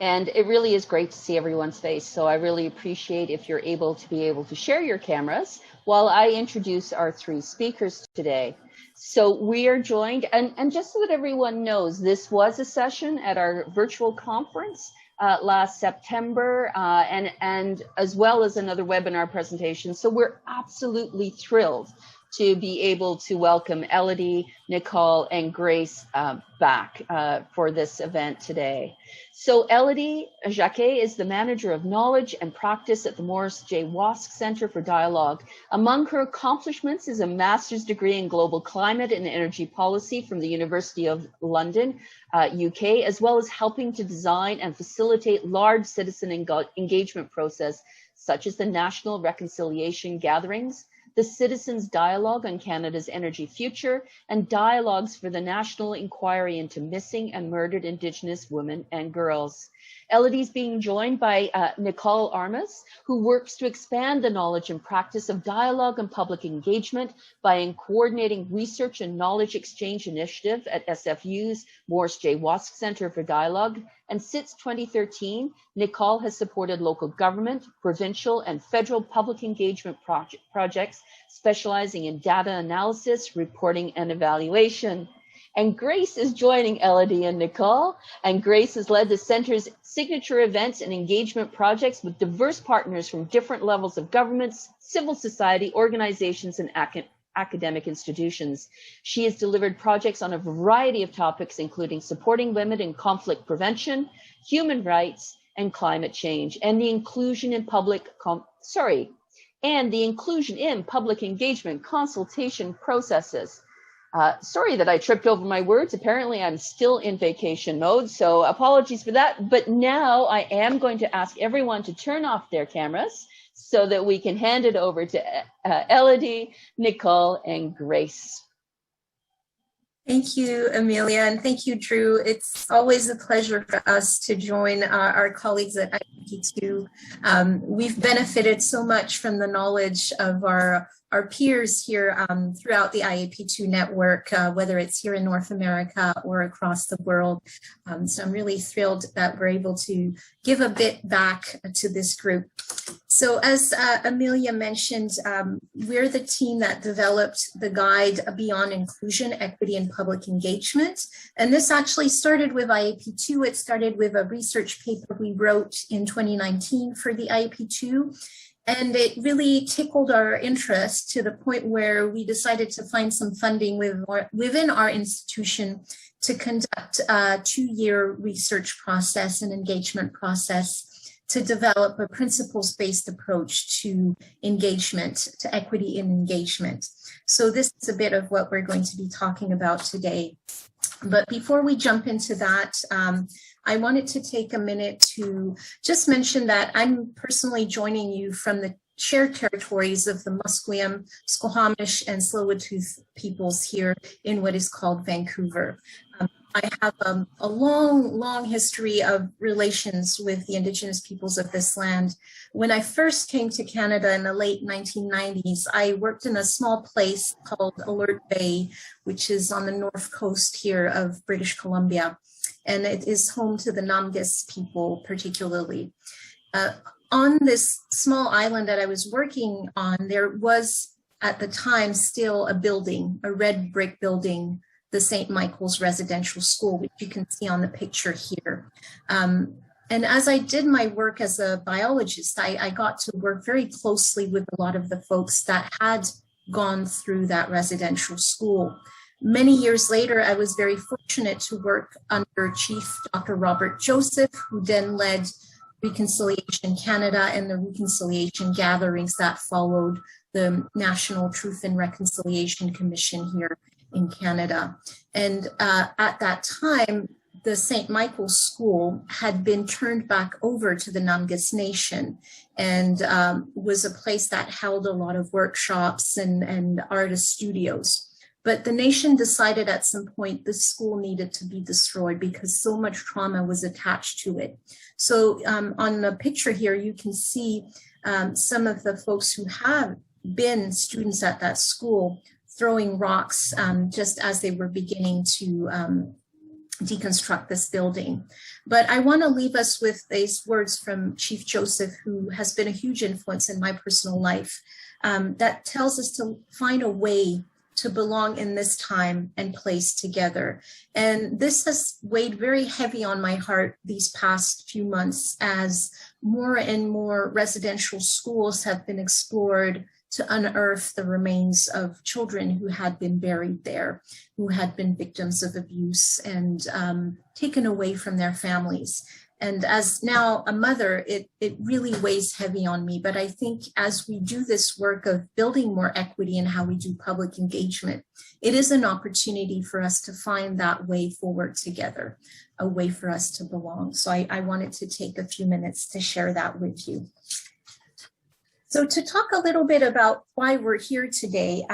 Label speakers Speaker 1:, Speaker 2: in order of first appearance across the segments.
Speaker 1: And it really is great to see everyone's face. So I really appreciate if you're able to share your cameras while I introduce our three speakers today. So we are joined, and just so that everyone knows, this was a session at our virtual conference last September, and as well as another webinar presentation. So we're absolutely thrilled to be able to welcome Elodie, Nicole, and Grace back for this event today. So Elodie Jacquet is the Manager of Knowledge and Practice at the Morris J. Wosk Centre for Dialogue. Among her accomplishments is a master's degree in global climate and energy policy from the University of London, UK, as well as helping to design and facilitate large citizen engagement process, such as the National Reconciliation Gatherings, the Citizens Dialogue on Canada's Energy Future, and Dialogues for the National Inquiry into Missing and Murdered Indigenous Women and Girls. Elodie's being joined by Nicole Armas, who works to expand the knowledge and practice of dialogue and public engagement by coordinating research and knowledge exchange initiative at SFU's Morris J. Wosk Centre for Dialogue. And since 2013, Nicole has supported local government, provincial, and federal public engagement projects specializing in data analysis, reporting, and evaluation. And Grace is joining Elodie and Nicole, and Grace has led the Centre's signature events and engagement projects with diverse partners from different levels of governments, civil society, organizations, and academic institutions. She has delivered projects on a variety of topics, including supporting women in conflict prevention, human rights, and climate change, and the inclusion in public engagement consultation processes. Sorry that I tripped over my words. Apparently I'm still in vacation mode, so apologies for that. But now I am going to ask everyone to turn off their cameras so that we can hand it over to Elodie, Nicole, and Grace.
Speaker 2: Thank you, Amelia, and thank you, Drew. It's always a pleasure for us to join our colleagues at IAP2. We've benefited so much from the knowledge of our peers here throughout the IAP2 network, whether it's here in North America or across the world. So I'm really thrilled that we're able to give a bit back to this group. So as Amelia mentioned, we're the team that developed the guide Beyond Inclusion, Equity, and Public Engagement. And this actually started with IAP2. It started with a research paper we wrote in 2019 for the IAP2. And it really tickled our interest to the point where we decided to find some funding within our institution to conduct a 2-year research process and engagement process to develop a principles-based approach to engagement, to equity in engagement. So this is a bit of what we're going to be talking about today. But before we jump into that, I wanted to take a minute to just mention that I'm personally joining you from the shared territories of the Musqueam, Squamish, and Tsleil-Waututh peoples here in what is called Vancouver. I have a long history of relations with the Indigenous peoples of this land. When I first came to Canada in the late 1990s, I worked in a small place called Alert Bay, which is on the north coast here of British Columbia. And it is home to the Namgis people particularly. On this small island that I was working on, there was at the time still a building, a red brick building, the St. Michael's Residential School, which you can see on the picture here. And as I did my work as a biologist, I got to work very closely with a lot of the folks that had gone through that residential school. Many years later, I was very fortunate to work under Chief Dr. Robert Joseph, who then led Reconciliation Canada and the reconciliation gatherings that followed the National Truth and Reconciliation Commission here in Canada. And at that time, the St. Michael's School had been turned back over to the Namgis Nation and was a place that held a lot of workshops and artist studios. But the nation decided at some point the school needed to be destroyed because so much trauma was attached to it. So on the picture here, you can see some of the folks who have been students at that school throwing rocks just as they were beginning to deconstruct this building. But I want to leave us with these words from Chief Joseph, who has been a huge influence in my personal life, that tells us to find a way to belong in this time and place together. And this has weighed very heavy on my heart these past few months as more and more residential schools have been explored to unearth the remains of children who had been buried there, who had been victims of abuse and taken away from their families. And as now a mother, it really weighs heavy on me. But I think as we do this work of building more equity in how we do public engagement, it is an opportunity for us to find that way forward together, a way for us to belong. So I wanted to take a few minutes to share that with you. So to talk a little bit about why we're here today,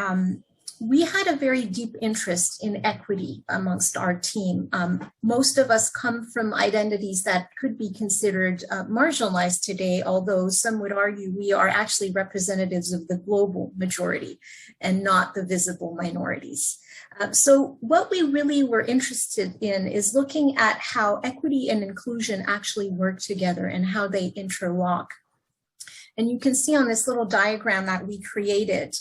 Speaker 2: we had a very deep interest in equity amongst our team. Most of us come from identities that could be considered marginalized today, although some would argue we are actually representatives of the global majority and not the visible minorities. So what we really were interested in is looking at how equity and inclusion actually work together and how they interlock. And you can see on this little diagram that we created,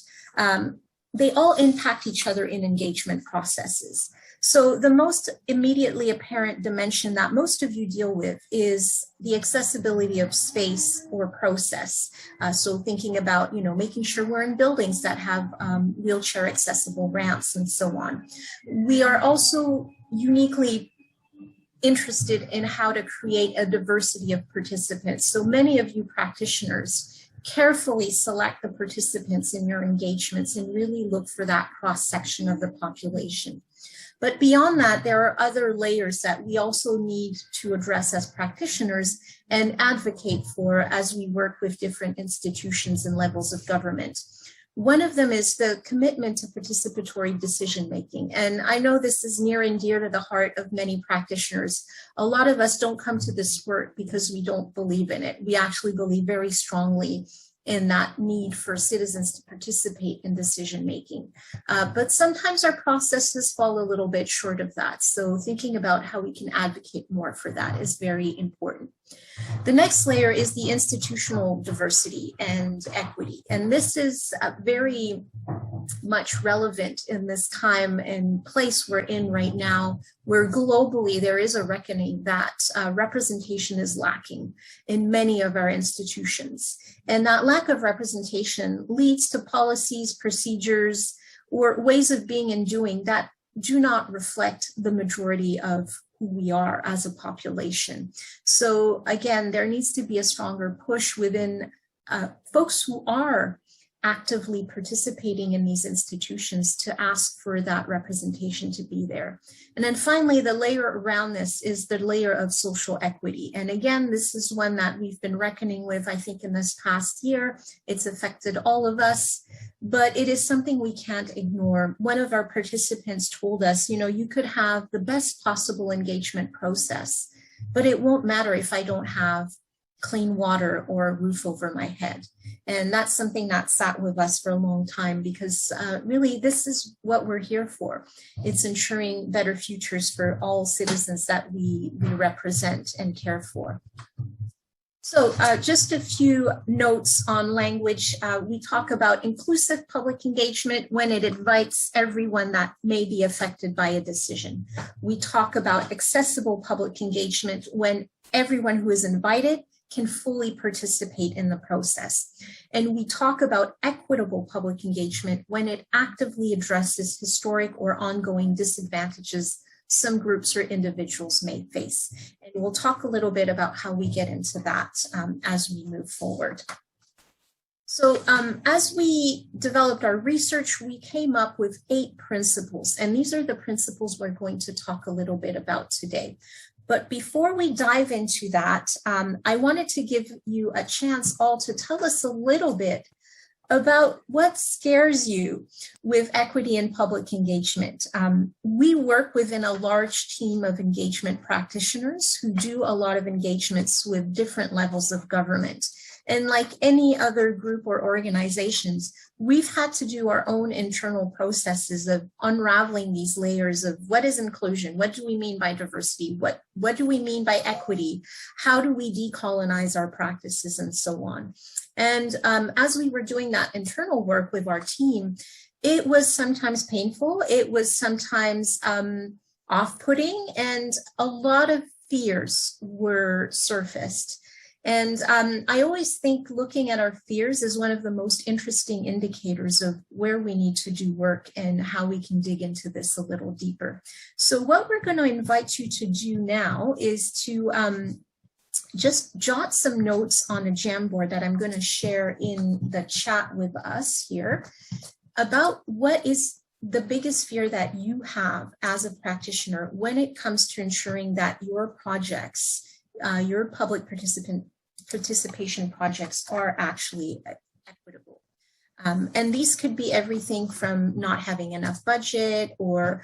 Speaker 2: they all impact each other in engagement processes. So the most immediately apparent dimension that most of you deal with is the accessibility of space or process. So thinking about, making sure we're in buildings that have wheelchair accessible ramps and so on. We are also uniquely interested in how to create a diversity of participants. So many of you practitioners carefully select the participants in your engagements and really look for that cross-section of the population. But beyond that, there are other layers that we also need to address as practitioners and advocate for as we work with different institutions and levels of government. One of them is the commitment to participatory decision-making. And I know this is near and dear to the heart of many practitioners. A lot of us don't come to this work because we don't believe in it. We actually believe very strongly in that need for citizens to participate in decision-making. But sometimes our processes fall a little bit short of that. So thinking about how we can advocate more for that is very important. The next layer is the institutional diversity and equity. And this is very much relevant in this time and place we're in right now, where globally there is a reckoning that representation is lacking in many of our institutions. And that lack of representation leads to policies, procedures, or ways of being and doing that do not reflect the majority of who we are as a population. So again, there needs to be a stronger push within folks who are actively participating in these institutions to ask for that representation to be there. And then finally, the layer around this is the layer of social equity. And again, this is one that we've been reckoning with, I think, in this past year. It's affected all of us, but it is something we can't ignore. One of our participants told us, you could have the best possible engagement process, but it won't matter if I don't have clean water or a roof over my head. And that's something that sat with us for a long time because really this is what we're here for. It's ensuring better futures for all citizens that we represent and care for. So just a few notes on language. We talk about inclusive public engagement when it invites everyone that may be affected by a decision. We talk about accessible public engagement when everyone who is invited can fully participate in the process. And we talk about equitable public engagement when it actively addresses historic or ongoing disadvantages some groups or individuals may face. And we'll talk a little bit about how we get into that as we move forward. So as we developed our research, we came up with 8 principles, and these are the principles we're going to talk a little bit about today. But before we dive into that, I wanted to give you a chance all to tell us a little bit about what scares you with equity and public engagement. We work within a large team of engagement practitioners who do a lot of engagements with different levels of government. And like any other group or organizations, we've had to do our own internal processes of unraveling these layers of what is inclusion, what do we mean by diversity, what do we mean by equity, how do we decolonize our practices, and so on. And as we were doing that internal work with our team, it was sometimes painful, it was sometimes off-putting, and a lot of fears were surfaced. And I always think looking at our fears is one of the most interesting indicators of where we need to do work and how we can dig into this a little deeper. So what we're going to invite you to do now is to just jot some notes on a Jamboard that I'm going to share in the chat with us here about what is the biggest fear that you have as a practitioner when it comes to ensuring that your projects, your public participation projects are actually equitable. And these could be everything from not having enough budget or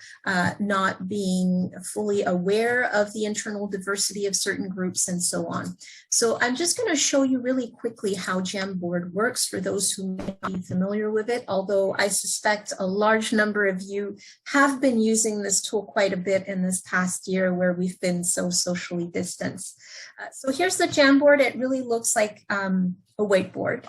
Speaker 2: not being fully aware of the internal diversity of certain groups and so on. So I'm just going to show you really quickly how Jamboard works for those who may be familiar with it, although I suspect a large number of you have been using this tool quite a bit in this past year where we've been so socially distanced. So here's the Jamboard. It really looks like a whiteboard.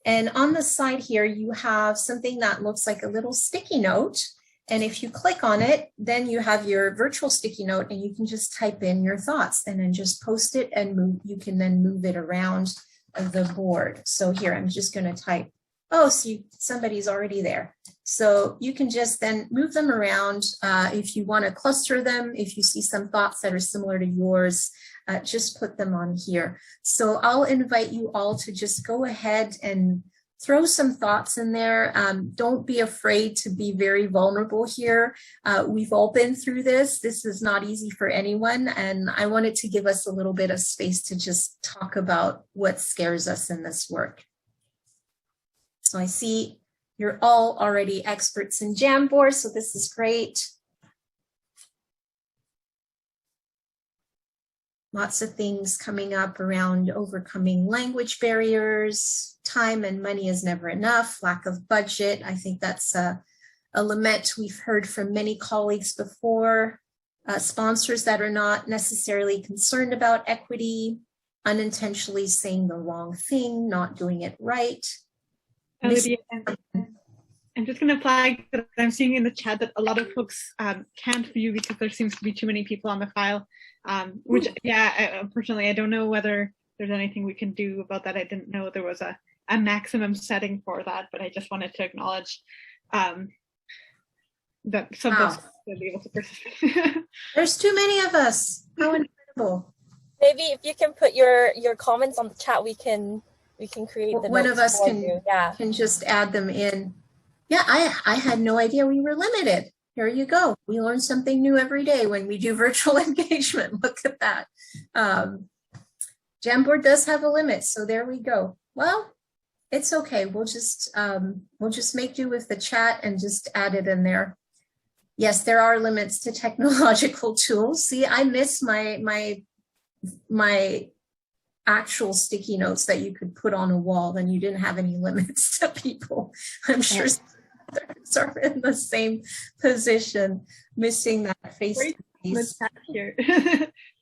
Speaker 2: And on the side here, you have something that looks like a little sticky note. And if you click on it, then you have your virtual sticky note and you can just type in your thoughts and then just post it and move. You can then move it around the board. So here, I'm just going to type, oh, so somebody's already there. So you can just then move them around. If you want to cluster them, if you see some thoughts that are similar to yours, just put them on here. So I'll invite you all to just go ahead and throw some thoughts in there. Don't be afraid to be very vulnerable here. We've all been through this. This is not easy for anyone. And I wanted to give us a little bit of space to just talk about what scares us in this work. So I see you're all already experts in Jamboard, so this is great. Lots of things coming up around overcoming language barriers, time and money is never enough, lack of budget. I think that's a lament we've heard from many colleagues before. Sponsors that are not necessarily concerned about equity, unintentionally saying the wrong thing, not doing it right.
Speaker 3: Lydia, I'm just going to flag that I'm seeing in the chat that a lot of folks can't view because there seems to be too many people on the file, which, yeah, unfortunately, I don't know whether there's anything we can do about that. I didn't know there was a maximum setting for that, but I just wanted to acknowledge that some folks will be able to participate.
Speaker 2: There's too many of us. How incredible.
Speaker 4: Maybe if you can put your comments on the chat, we can create the
Speaker 2: one of us
Speaker 4: can
Speaker 2: just add them in. Yeah, I had no idea we were limited. Here you go. We learn something new every day when we do virtual engagement. Look at that. Jamboard does have a limit, so there we go. Well, it's okay. We'll just make do with the chat and just add it in there. Yes, there are limits to technological tools. See, I miss my actual sticky notes that you could put on a wall and you didn't have any limits to people. I'm sure others are in the same position, missing that face to face.
Speaker 3: Here.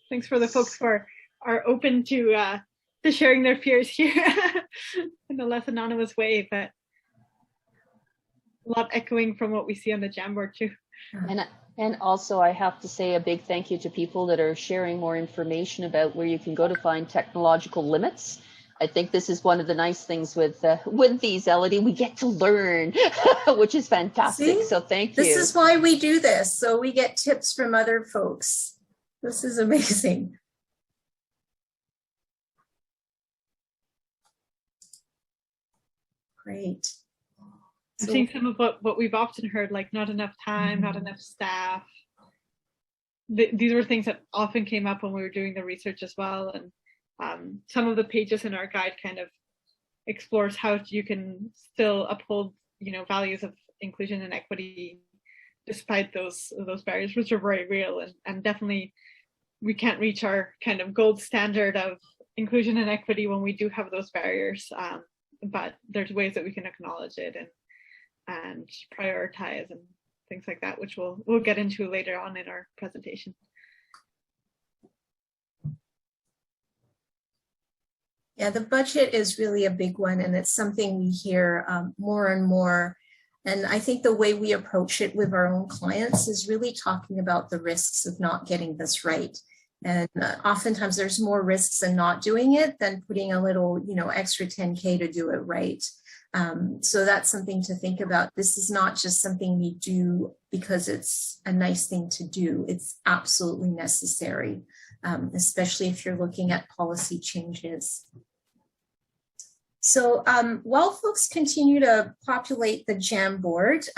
Speaker 3: Thanks for the folks who are open to sharing their fears here in a less anonymous way, but a lot echoing from what we see on the Jamboard too.
Speaker 1: And also, I have to say a big thank you to people that are sharing more information about where you can go to find technological limits. I think this is one of the nice things with these, Elodie. We get to learn, which is fantastic. See? So thank you.
Speaker 2: This is why we do this, so we get tips from other folks. This is amazing. Great.
Speaker 3: I'm seeing some of what we've often heard, like not enough time, not enough staff. These were things that often came up when we were doing the research as well. And some of the pages in our guide kind of explores how you can still uphold, values of inclusion and equity despite those barriers, which are very real. And definitely we can't reach our kind of gold standard of inclusion and equity when we do have those barriers, but there's ways that we can acknowledge it and prioritize and things like that, which we'll get into later on in our presentation.
Speaker 2: Yeah, the budget is really a big one, and it's something we hear more and more. And I think the way we approach it with our own clients is really talking about the risks of not getting this right. And oftentimes there's more risks in not doing it than putting a little, extra 10K to do it right. So that's something to think about. This is not just something we do because it's a nice thing to do. It's absolutely necessary, especially if you're looking at policy changes. So while folks continue to populate the Jamboard,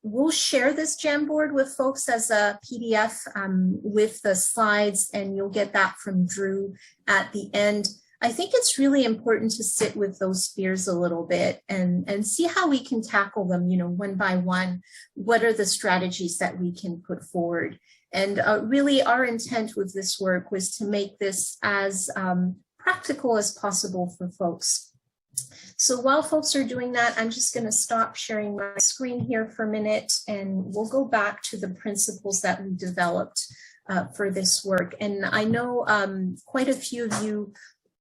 Speaker 2: we'll share this Jamboard with folks as a PDF with the slides, and you'll get that from Drew at the end. I think it's really important to sit with those fears a little bit and see how we can tackle them, one by one. What are the strategies that we can put forward? And really our intent with this work was to make this as practical as possible for folks. So while folks are doing that, I'm just going to stop sharing my screen here for a minute, and we'll go back to the principles that we developed for this work. And I know quite a few of you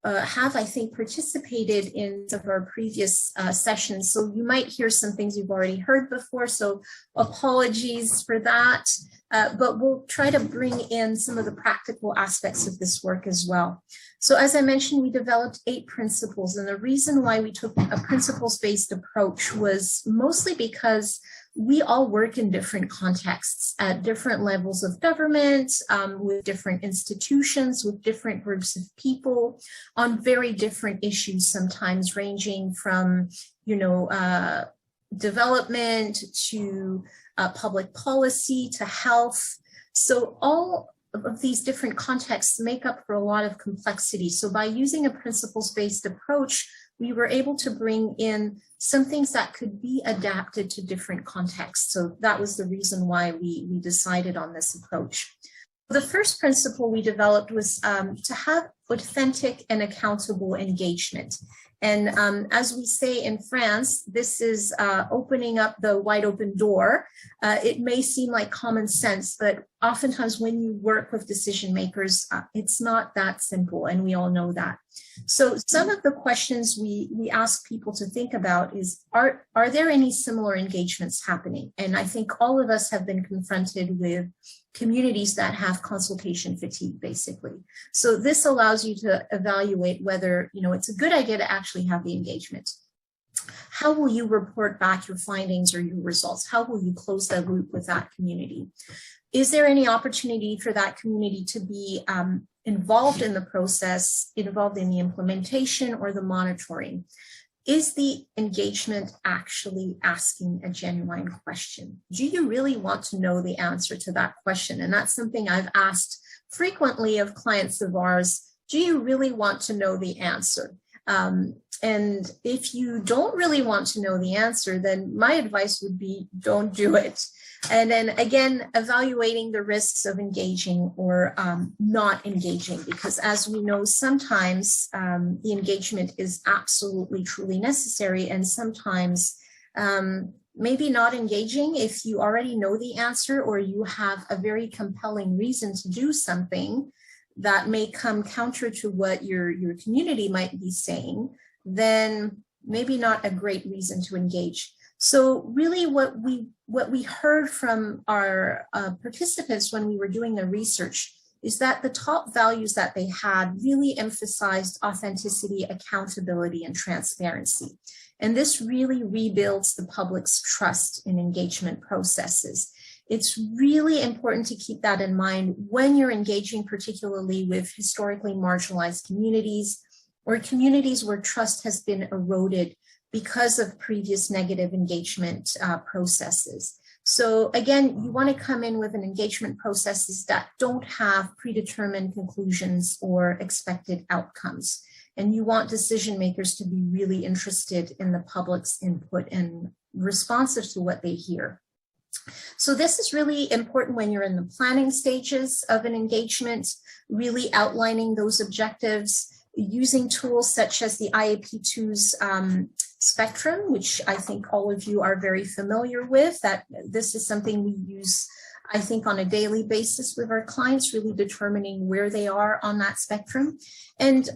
Speaker 2: have, I think, participated in some of our previous sessions. So you might hear some things you've already heard before, so apologies for that. But we'll try to bring in some of the practical aspects of this work as well. So as I mentioned, we developed 8 principles, and the reason why we took a principles-based approach was mostly because we all work in different contexts at different levels of government, with different institutions, with different groups of people on very different issues, sometimes ranging from, development to public policy to health. So all of these different contexts make up for a lot of complexity. So by using a principles-based approach, we were able to bring in some things that could be adapted to different contexts. So that was the reason why we decided on this approach. The first principle we developed was to have authentic and accountable engagement. And as we say in France, this is opening up the wide open door. It may seem like common sense, but oftentimes when you work with decision makers, it's not that simple, and we all know that. So some of the questions we ask people to think about is, are there any similar engagements happening? And I think all of us have been confronted with communities that have consultation fatigue, basically. So this allows you to evaluate whether, it's a good idea to actually have the engagement. How will you report back your findings or your results? How will you close the loop with that community? Is there any opportunity for that community to be involved in the process, involved in the implementation or the monitoring? Is the engagement actually asking a genuine question? Do you really want to know the answer to that question? And that's something I've asked frequently of clients of ours. Do you really want to know the answer? And if you don't really want to know the answer, then my advice would be don't do it. And then again, evaluating the risks of engaging or not engaging, because as we know, sometimes the engagement is absolutely truly necessary, and sometimes maybe not engaging if you already know the answer or you have a very compelling reason to do something that may come counter to what your community might be saying, then maybe not a great reason to engage. So really what we heard from our participants when we were doing the research is that the top values that they had really emphasized authenticity, accountability, and transparency. And this really rebuilds the public's trust in engagement processes. It's really important to keep that in mind when you're engaging, particularly with historically marginalized communities or communities where trust has been eroded because of previous negative engagement processes. So again, you want to come in with an engagement processes that don't have predetermined conclusions or expected outcomes. And you want decision makers to be really interested in the public's input and responsive to what they hear. So this is really important when you're in the planning stages of an engagement, really outlining those objectives. using tools such as the IAP2's spectrum, which I think all of you are very familiar with. That this is something we use, I think, on a daily basis with our clients, really determining where they are on that spectrum. And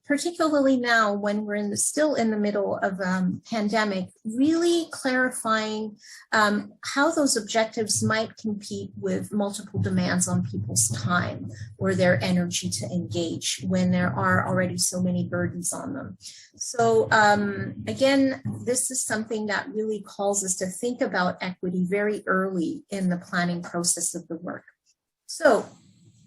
Speaker 2: particularly now when we're still in the middle of a pandemic, really clarifying how those objectives might compete with multiple demands on people's time or their energy to engage when there are already so many burdens on them. So again, this is something that really calls us to think about equity very early in the planning process of the work. So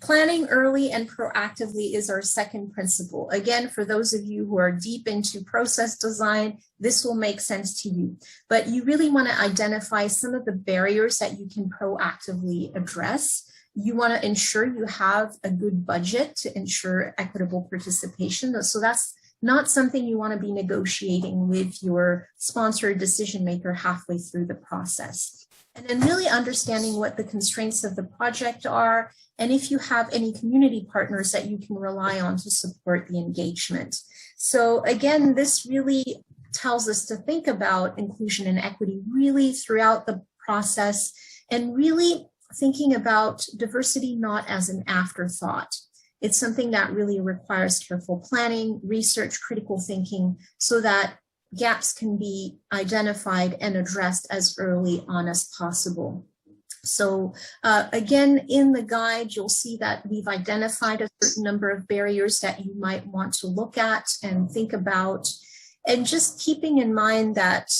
Speaker 2: planning early and proactively is our second principle. Again, for those of you who are deep into process design, this will make sense to you. But you really want to identify some of the barriers that you can proactively address. You want to ensure you have a good budget to ensure equitable participation. So that's not something you want to be negotiating with your sponsor or decision maker halfway through the process. And then really understanding what the constraints of the project are, and if you have any community partners that you can rely on to support the engagement. So again, this really tells us to think about inclusion and equity really throughout the process, and really thinking about diversity not as an afterthought. It's something that really requires careful planning, research, critical thinking, so that gaps can be identified and addressed as early on as possible. So again, in the guide, you'll see that we've identified a certain number of barriers that you might want to look at and think about, and just keeping in mind that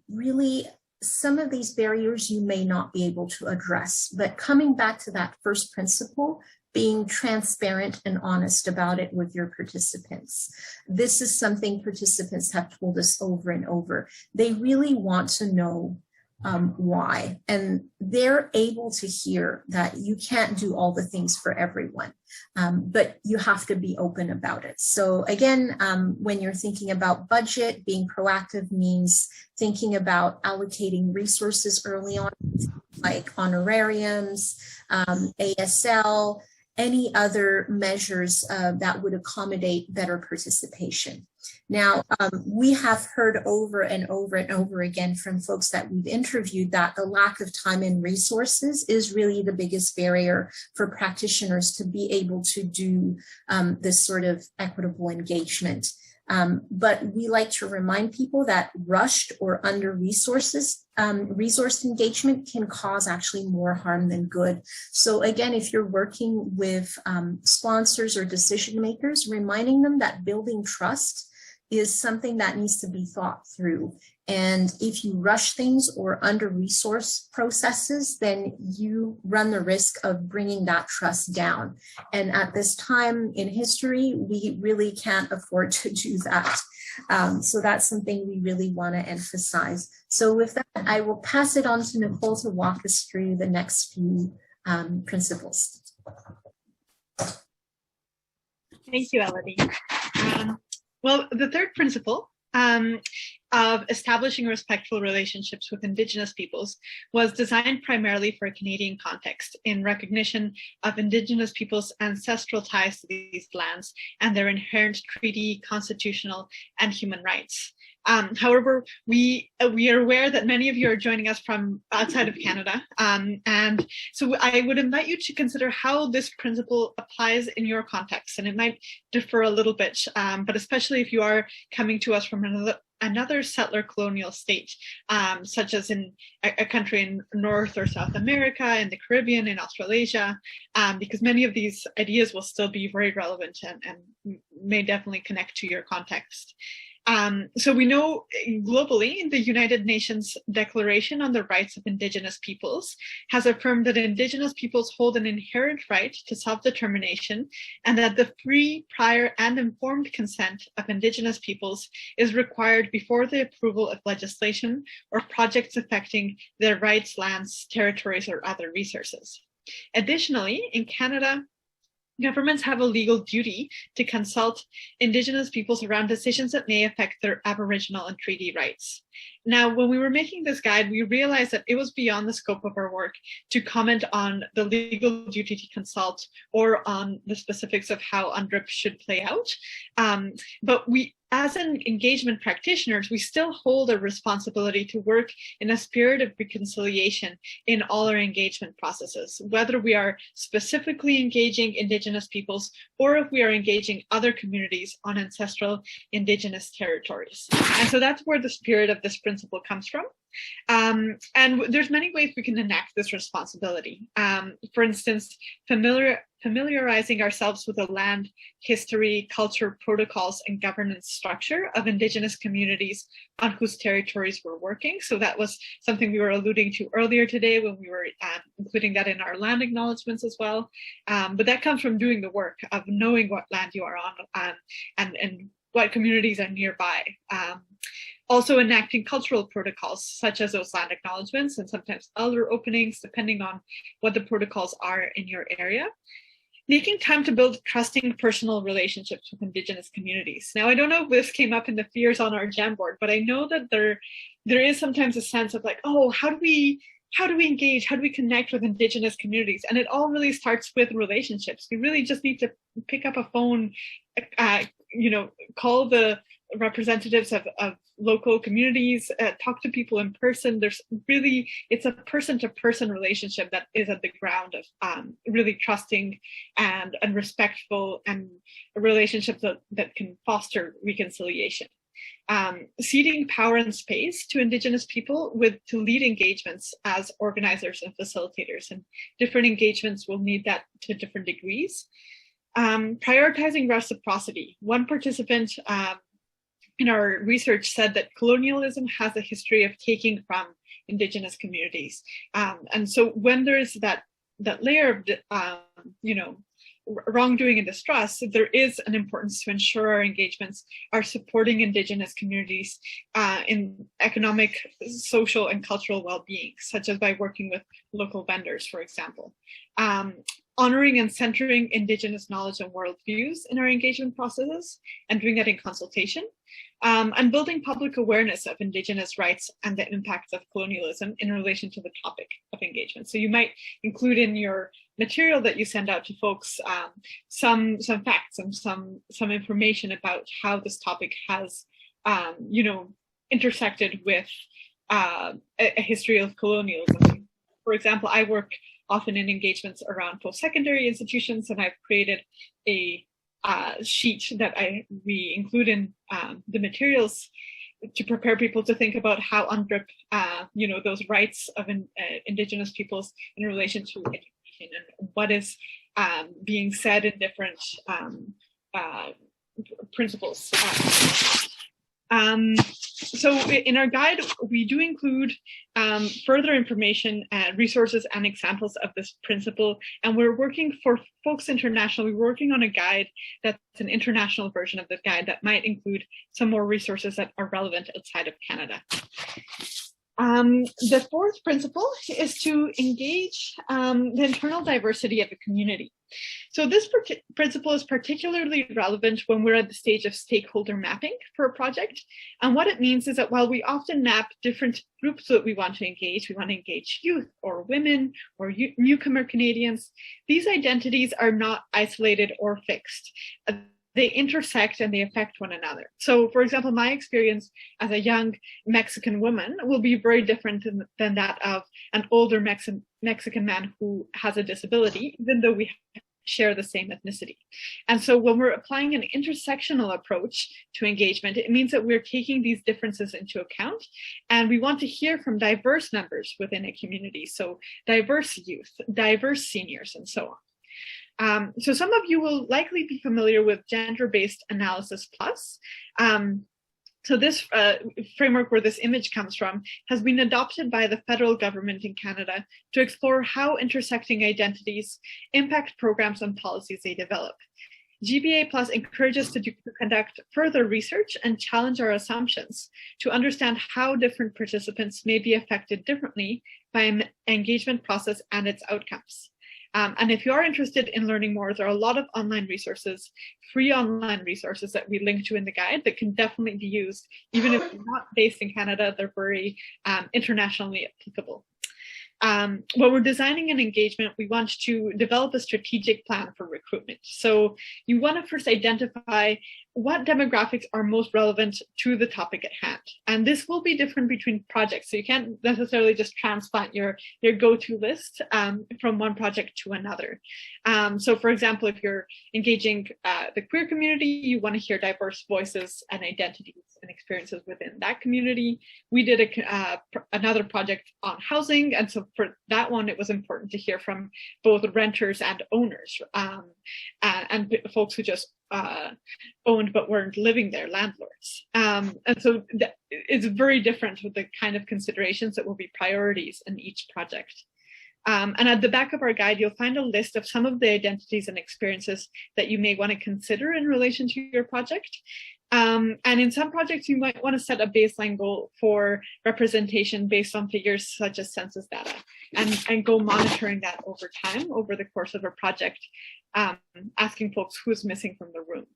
Speaker 2: really some of these barriers you may not be able to address, but coming back to that first principle, being transparent and honest about it with your participants. This is something participants have told us over and over. They really want to know why, and they're able to hear that you can't do all the things for everyone, but you have to be open about it. So again, when you're thinking about budget, being proactive means thinking about allocating resources early on, like honorariums, ASL, any other measures that would accommodate better participation. Now, we have heard over and over and over again from folks that we've interviewed that the lack of time and resources is really the biggest barrier for practitioners to be able to do this sort of equitable engagement. But we like to remind people that rushed or under-resourced engagement can cause actually more harm than good. So again, if you're working with sponsors or decision makers, reminding them that building trust is something that needs to be thought through. And if you rush things or under-resource processes, then you run the risk of bringing that trust down. And at this time in history, we really can't afford to do that. So that's something we really want to emphasize. So with that, I will pass it on to Nicole to walk us through the next few principles.
Speaker 3: Thank you, Elodie. Well, the third principle of establishing respectful relationships with Indigenous peoples was designed primarily for a Canadian context in recognition of Indigenous peoples' ancestral ties to these lands and their inherent treaty, constitutional, and human rights. However, we are aware that many of you are joining us from outside of Canada. And so I would invite you to consider how this principle applies in your context. And it might differ a little bit, but especially if you are coming to us from another settler colonial state, such as in a country in North or South America, in the Caribbean, in Australasia, because many of these ideas will still be very relevant and may definitely connect to your context. So we know globally, the United Nations Declaration on the Rights of Indigenous Peoples has affirmed that Indigenous peoples hold an inherent right to self-determination, and that the free, prior, and informed consent of Indigenous peoples is required before the approval of legislation or projects affecting their rights, lands, territories, or other resources. Additionally, in Canada, Governments have a legal duty to consult Indigenous peoples around decisions that may affect their Aboriginal and treaty rights. Now, when we were making this guide, we realized that it was beyond the scope of our work to comment on the legal duty to consult or on the specifics of how UNDRIP should play out. But we, as an engagement practitioners, we still hold a responsibility to work in a spirit of reconciliation in all our engagement processes, whether we are specifically engaging Indigenous peoples or if we are engaging other communities on ancestral Indigenous territories. And so that's where the spirit of this principle comes from. And there's many ways we can enact this responsibility. For instance, familiarizing ourselves with the land, history, culture, protocols, and governance structure of Indigenous communities on whose territories we're working. So that was something we were alluding to earlier today when we were including that in our land acknowledgements as well. But that comes from doing the work of knowing what land you are on and what communities are nearby. Also enacting cultural protocols, such as those land acknowledgements and sometimes elder openings, depending on what the protocols are in your area. Making time to build trusting personal relationships with Indigenous communities. Now, I don't know if this came up in the fears on our Jamboard, but I know that there is sometimes a sense of like, oh, how do we engage? How do we connect with Indigenous communities? And it all really starts with relationships. You really just need to pick up a phone, call the representatives of local communities, talk to people in person. It's a person-to-person relationship that is at the ground of really trusting and respectful and a relationship that can foster reconciliation. Ceding power and space to Indigenous people to lead engagements as organizers and facilitators, and different engagements will need that to different degrees. Prioritizing reciprocity. One participant in our research said that colonialism has a history of taking from Indigenous communities. And so when there's that layer of, wrongdoing and distrust, there is an importance to ensure our engagements are supporting Indigenous communities in economic, social, and cultural well-being, such as by working with local vendors, for example. Honoring and centering Indigenous knowledge and worldviews in our engagement processes and doing that in consultation. And building public awareness of Indigenous rights and the impacts of colonialism in relation to the topic of engagement. So you might include in your material that you send out to folks some facts and some information about how this topic has, intersected with a history of colonialism. For example, I work often in engagements around post-secondary institutions, and I've created a sheet that we include in the materials to prepare people to think about how UNDRIP, those rights of Indigenous peoples in relation to education and what is being said in different principles. So in our guide, we do include further information, resources, and examples of this principle. And we're working for folks internationally. We're working on a guide that's an international version of the guide that might include some more resources that are relevant outside of Canada. The fourth principle is to engage the internal diversity of a community. So this principle is particularly relevant when we're at the stage of stakeholder mapping for a project. And what it means is that while we often map different groups that we want to engage youth or women or newcomer Canadians, these identities are not isolated or fixed. They intersect and they affect one another. So, for example, my experience as a young Mexican woman will be very different than that of an older Mexican man who has a disability, even though we share the same ethnicity. And so when we're applying an intersectional approach to engagement, it means that we're taking these differences into account, and we want to hear from diverse members within a community. So diverse youth, diverse seniors, and so on. So some of you will likely be familiar with Gender-Based Analysis Plus. So this framework where this image comes from has been adopted by the federal government in Canada to explore how intersecting identities impact programs and policies they develop. GBA Plus encourages us to conduct further research and challenge our assumptions to understand how different participants may be affected differently by an engagement process and its outcomes. And if you are interested in learning more, there are a lot of online resources, free online resources that we link to in the guide that can definitely be used. Even if you're not based in Canada, they're very internationally applicable. When we're designing an engagement, we want to develop a strategic plan for recruitment. So you want to first identify what demographics are most relevant to the topic at hand. And this will be different between projects. So you can't necessarily just transplant your go-to list from one project to another. So for example, if you're engaging the queer community, you want to hear diverse voices and identities and experiences within that community. We did another project on housing. And so for that one, it was important to hear from both renters and owners and folks who just owned but weren't living there, landlords. And so it's very different with the kind of considerations that will be priorities in each project. And at the back of our guide, you'll find a list of some of the identities and experiences that you may want to consider in relation to your project. And in some projects, you might want to set a baseline goal for representation based on figures such as census data and go monitoring that over time, over the course of a project, asking folks who's missing from the room.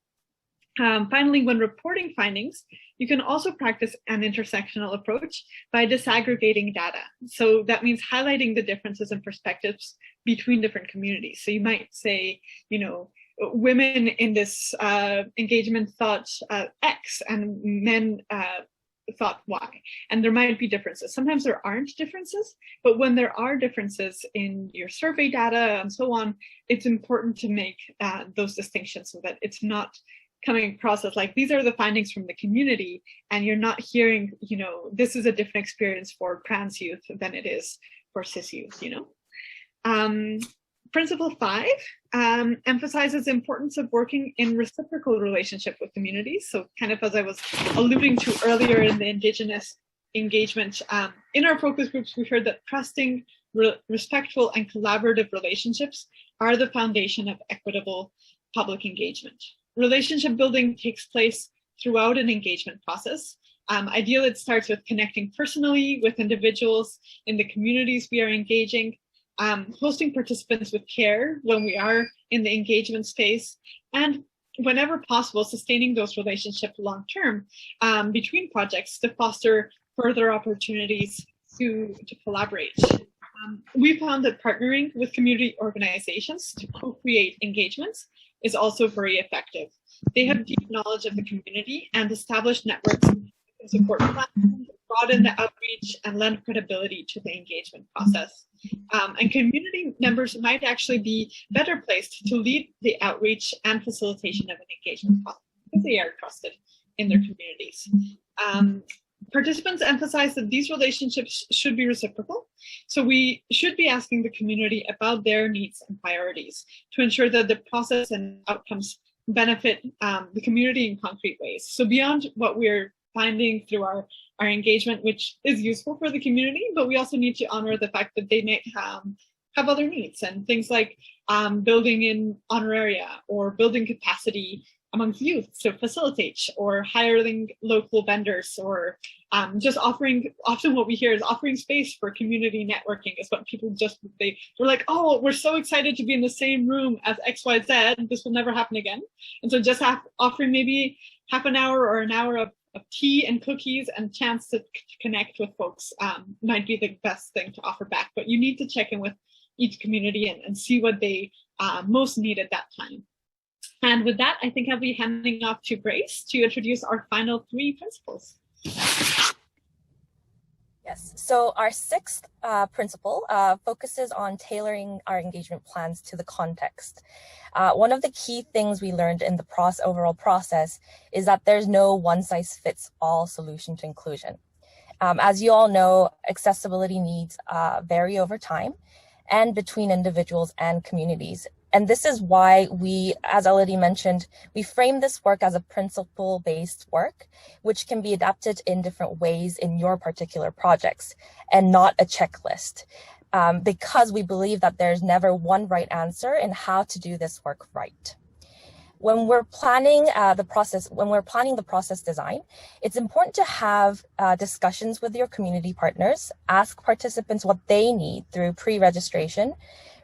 Speaker 3: Finally, when reporting findings, you can also practice an intersectional approach by disaggregating data. So that means highlighting the differences in perspectives between different communities. So you might say, you know, women in this engagement thought X and men thought Y, and there might be differences. Sometimes there aren't differences, but when there are differences in your survey data and so on, it's important to make those distinctions so that it's not coming across as like, these are the findings from the community, and you're not hearing, you know, this is a different experience for trans youth than it is for cis youth, you know. Principle 5 emphasizes the importance of working in reciprocal relationship with communities. So kind of as I was alluding to earlier in the Indigenous engagement, in our focus groups, we heard that trusting, respectful, and collaborative relationships are the foundation of equitable public engagement. Relationship building takes place throughout an engagement process. Ideally, it starts with connecting personally with individuals in the communities we are engaging, hosting participants with care when we are in the engagement space, and whenever possible, sustaining those relationships long-term between projects to foster further opportunities to collaborate. We found that partnering with community organizations to co-create engagements is also very effective. They have deep knowledge of the community and established networks and support platforms, broaden the outreach, and lend credibility to the engagement process. And community members might actually be better placed to lead the outreach and facilitation of an engagement process because they are trusted in their communities. Participants emphasize that these relationships should be reciprocal. So we should be asking the community about their needs and priorities to ensure that the process and outcomes benefit the community in concrete ways. So beyond what we're finding through our engagement, which is useful for the community, but we also need to honor the fact that they might have other needs and things like building in honoraria or building capacity amongst youth to facilitate, or hiring local vendors, or just offering, often what we hear is offering space for community networking is what people just, they're like, oh, we're so excited to be in the same room as XYZ, this will never happen again. And so just offering maybe half an hour or an hour of tea and cookies and chance to connect with folks might be the best thing to offer back. But you need to check in with each community and see what they most need at that time. And with that, I think I'll be handing off to Grace to introduce our final 3 principles.
Speaker 4: Yes, so our 6th principle focuses on tailoring our engagement plans to the context. One of the key things we learned in the overall process is that there's no one-size-fits-all solution to inclusion. As you all know, accessibility needs vary over time and between individuals and communities. And this is why we, as Elodie mentioned, we frame this work as a principle-based work, which can be adapted in different ways in your particular projects and not a checklist, because we believe that there's never one right answer in how to do this work right. When we're planning the process design, it's important to have discussions with your community partners, ask participants what they need through pre-registration,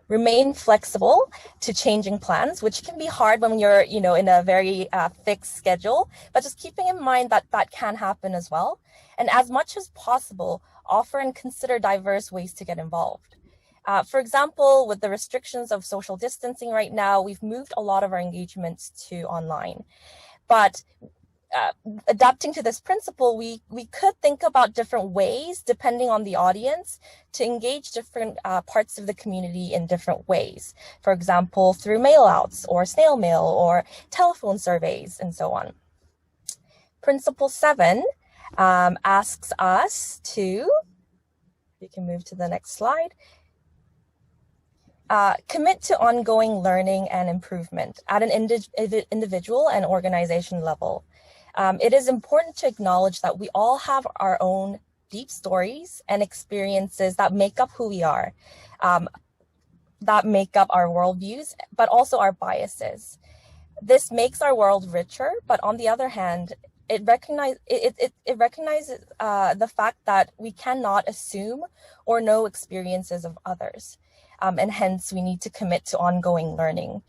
Speaker 4: Remain flexible to changing plans, which can be hard when you're, in a very fixed schedule, but just keeping in mind that that can happen as well. And as much as possible, offer and consider diverse ways to get involved. For example, with the restrictions of social distancing right now, we've moved a lot of our engagements to online. But adapting to this principle, we could think about different ways, depending on the audience, to engage different parts of the community in different ways. For example, through mail-outs or snail mail or telephone surveys and so on. Principle 7 asks us to, you can move to the next slide, commit to ongoing learning and improvement at an individual and organization level. It is important to acknowledge that we all have our own deep stories and experiences that make up who we are, that make up our worldviews, but also our biases. This makes our world richer, but on the other hand, it recognizes the fact that we cannot assume or know experiences of others. And hence we need to commit to ongoing learning.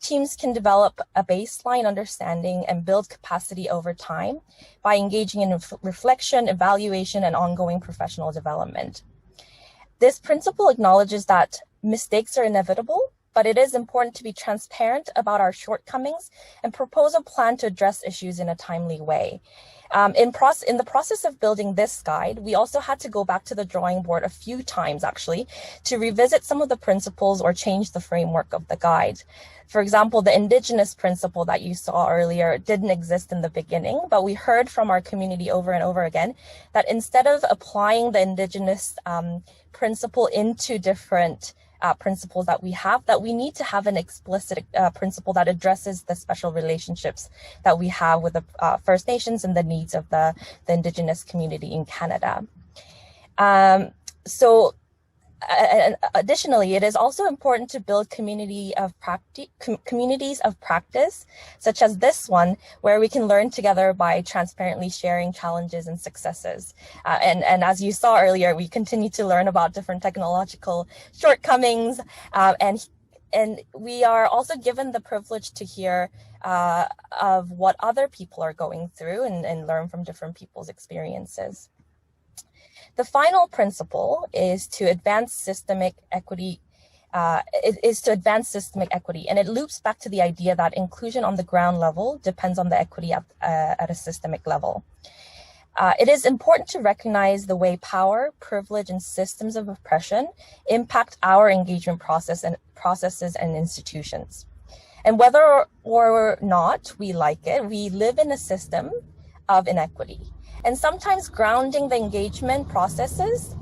Speaker 4: Teams can develop a baseline understanding and build capacity over time by engaging in reflection, evaluation, and ongoing professional development. This principle acknowledges that mistakes are inevitable, but it is important to be transparent about our shortcomings and propose a plan to address issues in a timely way. In the process of building this guide, we also had to go back to the drawing board a few times, actually, to revisit some of the principles or change the framework of the guide. For example, the Indigenous principle that you saw earlier didn't exist in the beginning, but we heard from our community over and over again that instead of applying the Indigenous principle into different principles that we have, that we need to have an explicit principle that addresses the special relationships that we have with the First Nations and the needs of the Indigenous community in Canada. Additionally, it is also important to build communities of practice, such as this one, where we can learn together by transparently sharing challenges and successes. And as you saw earlier, we continue to learn about different technological shortcomings, and we are also given the privilege to hear of what other people are going through and learn from different people's experiences. The final principle is to advance systemic equity. And it loops back to the idea that inclusion on the ground level depends on the equity at a systemic level. It is important to recognize the way power, privilege, and systems of oppression impact our engagement processes and institutions. And whether or not we like it, we live in a system of inequity. And sometimes grounding the engagement processes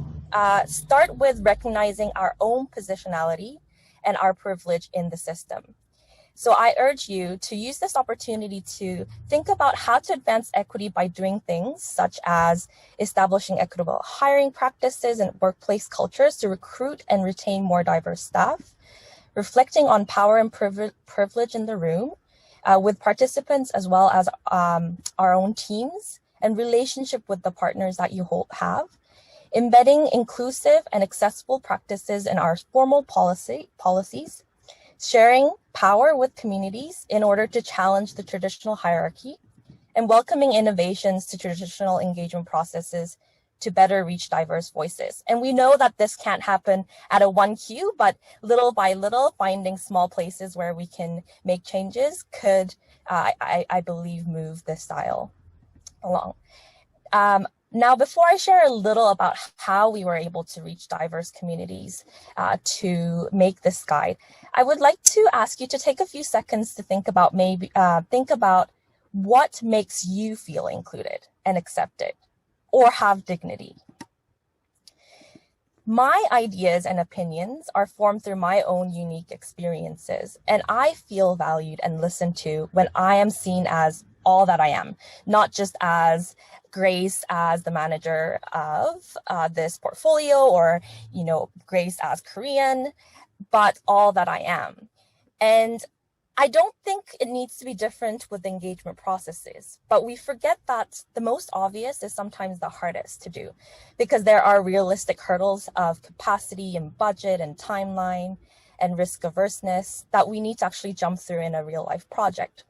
Speaker 4: start with recognizing our own positionality and our privilege in the system. So I urge you to use this opportunity to think about how to advance equity by doing things such as establishing equitable hiring practices and workplace cultures to recruit and retain more diverse staff, reflecting on power and privilege in the room with participants as well as our own teams, and relationship with the partners that you have, embedding inclusive and accessible practices in our formal policies, sharing power with communities in order to challenge the traditional hierarchy, and welcoming innovations to traditional engagement processes to better reach diverse voices. And we know that this can't happen at a one cue, but little by little, finding small places where we can make changes could, I believe, move this dial along. Now, before I share a little about how we were able to reach diverse communities to make this guide, I would like to ask you to take a few seconds to think about what makes you feel included and accepted or have dignity. My ideas and opinions are formed through my own unique experiences, and I feel valued and listened to when I am seen as all that I am, not just as Grace as the manager of this portfolio, or Grace as Korean, but all that I am. And I don't think it needs to be different with engagement processes, but we forget that the most obvious is sometimes the hardest to do, because there are realistic hurdles of capacity and budget and timeline and risk averseness that we need to actually jump through in a real life project.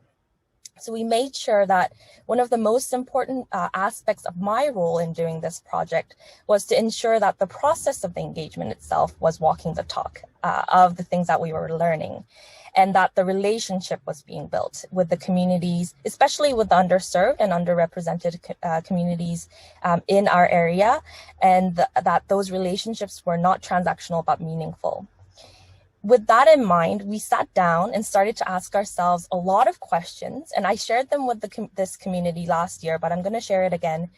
Speaker 4: So we made sure that one of the most important aspects of my role in doing this project was to ensure that the process of the engagement itself was walking the talk of the things that we were learning, and that the relationship was being built with the communities, especially with the underserved and underrepresented communities in our area, and that those relationships were not transactional but meaningful. With that in mind, we sat down and started to ask ourselves a lot of questions, and I shared them with this community last year, but I'm going to share it again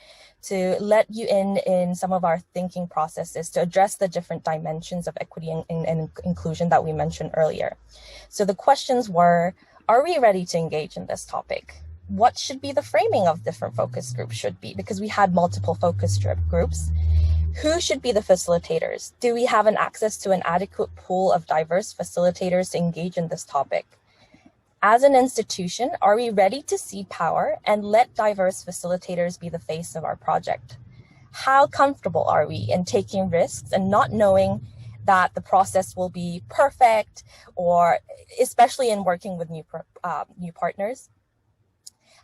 Speaker 4: to let you in some of our thinking processes to address the different dimensions of equity and inclusion that we mentioned earlier. So the questions were, are we ready to engage in this topic? What should be the framing of different focus groups should be? Because we had multiple focus groups. Who should be the facilitators? Do we have an access to an adequate pool of diverse facilitators to engage in this topic? As an institution, are we ready to cede power and let diverse facilitators be the face of our project? How comfortable are we in taking risks and not knowing that the process will be perfect, or especially in working with new partners?